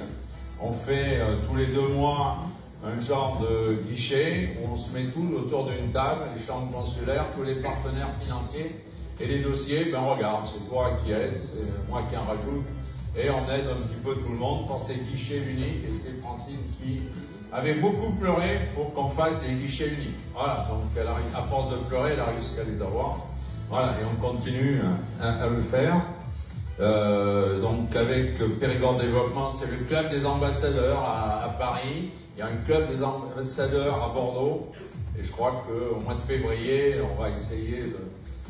on fait tous les 2 mois un genre de guichet où on se met tous autour d'une table, les chambres consulaires, tous les partenaires financiers, et les dossiers, ben regarde, c'est toi qui aides, c'est moi qui en rajoute, et on aide un petit peu tout le monde dans ces guichets uniques, et c'est Francine qui avait beaucoup pleuré pour qu'on fasse les guichets uniques. Voilà, donc elle arrive, à force de pleurer, elle a réussi à les avoir. Voilà, et on continue à le faire. Donc avec Périgord Développement, c'est le club des ambassadeurs à Paris. Il y a un club des ambassadeurs à Bordeaux. Et je crois qu'au mois de février, on va essayer de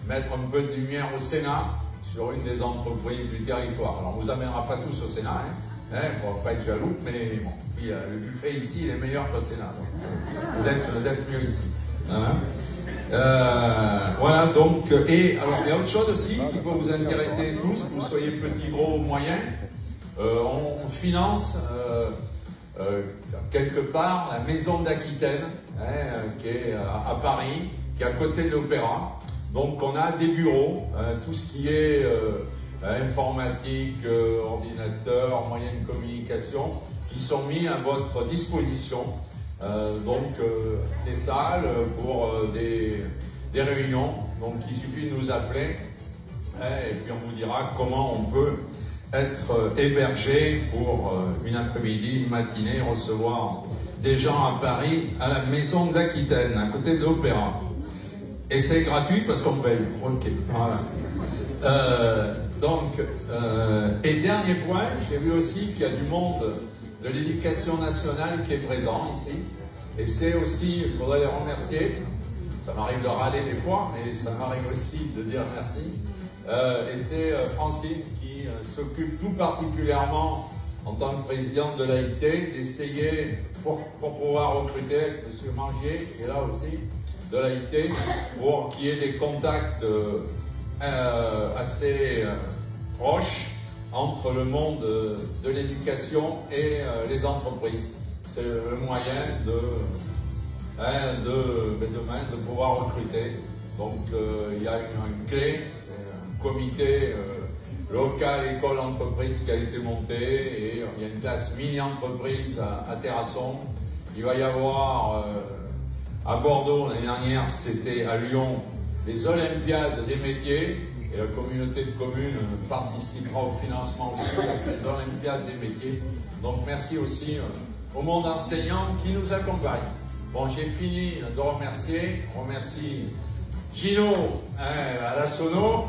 mettre un peu de lumière au Sénat sur une des entreprises du territoire. Alors on ne vous amènera pas tous au Sénat, il ne faut pas être jaloux, mais bon, puis, le buffet ici il est meilleur qu'au Sénat. Donc, vous êtes mieux ici. Voilà, donc, et alors il y a autre chose aussi qui peut vous intéresser tous, que vous soyez petits, gros ou moyens. On finance quelque part la maison d'Aquitaine, qui est à Paris, qui est à côté de l'Opéra. Donc on a des bureaux, tout ce qui est informatique, ordinateur, moyens de communication, qui sont mis à votre disposition. Donc des salles pour des réunions. Donc il suffit de nous appeler et puis on vous dira comment on peut être hébergé pour une après-midi, une matinée, recevoir des gens à Paris, à la maison d'Aquitaine, à côté de l'Opéra. Et c'est gratuit parce qu'on paye. Ok. Voilà. Et dernier point, j'ai vu aussi qu'il y a du monde de l'éducation nationale qui est présent ici. Et c'est aussi, je voudrais les remercier. Ça m'arrive de râler des fois, mais ça m'arrive aussi de dire merci. Et c'est Francine qui s'occupe tout particulièrement, en tant que présidente de l'AIT, d'essayer, pour pouvoir recruter avec M. Mangier, qui est là aussi, de l'AIT, pour qu'il y ait des contacts assez proches entre le monde de l'éducation et les entreprises. C'est le moyen demain de pouvoir recruter. Donc il y a une clé, c'est un comité local école entreprise qui a été monté, et il y a une classe mini-entreprise à Terrasson. Il va y avoir à Bordeaux, l'année dernière, c'était à Lyon, les Olympiades des métiers, et la communauté de communes participera au financement aussi à ces Olympiades des métiers. Donc merci aussi au monde enseignant qui nous accompagne. Bon, j'ai fini de remercier. On remercie Gino à la sono.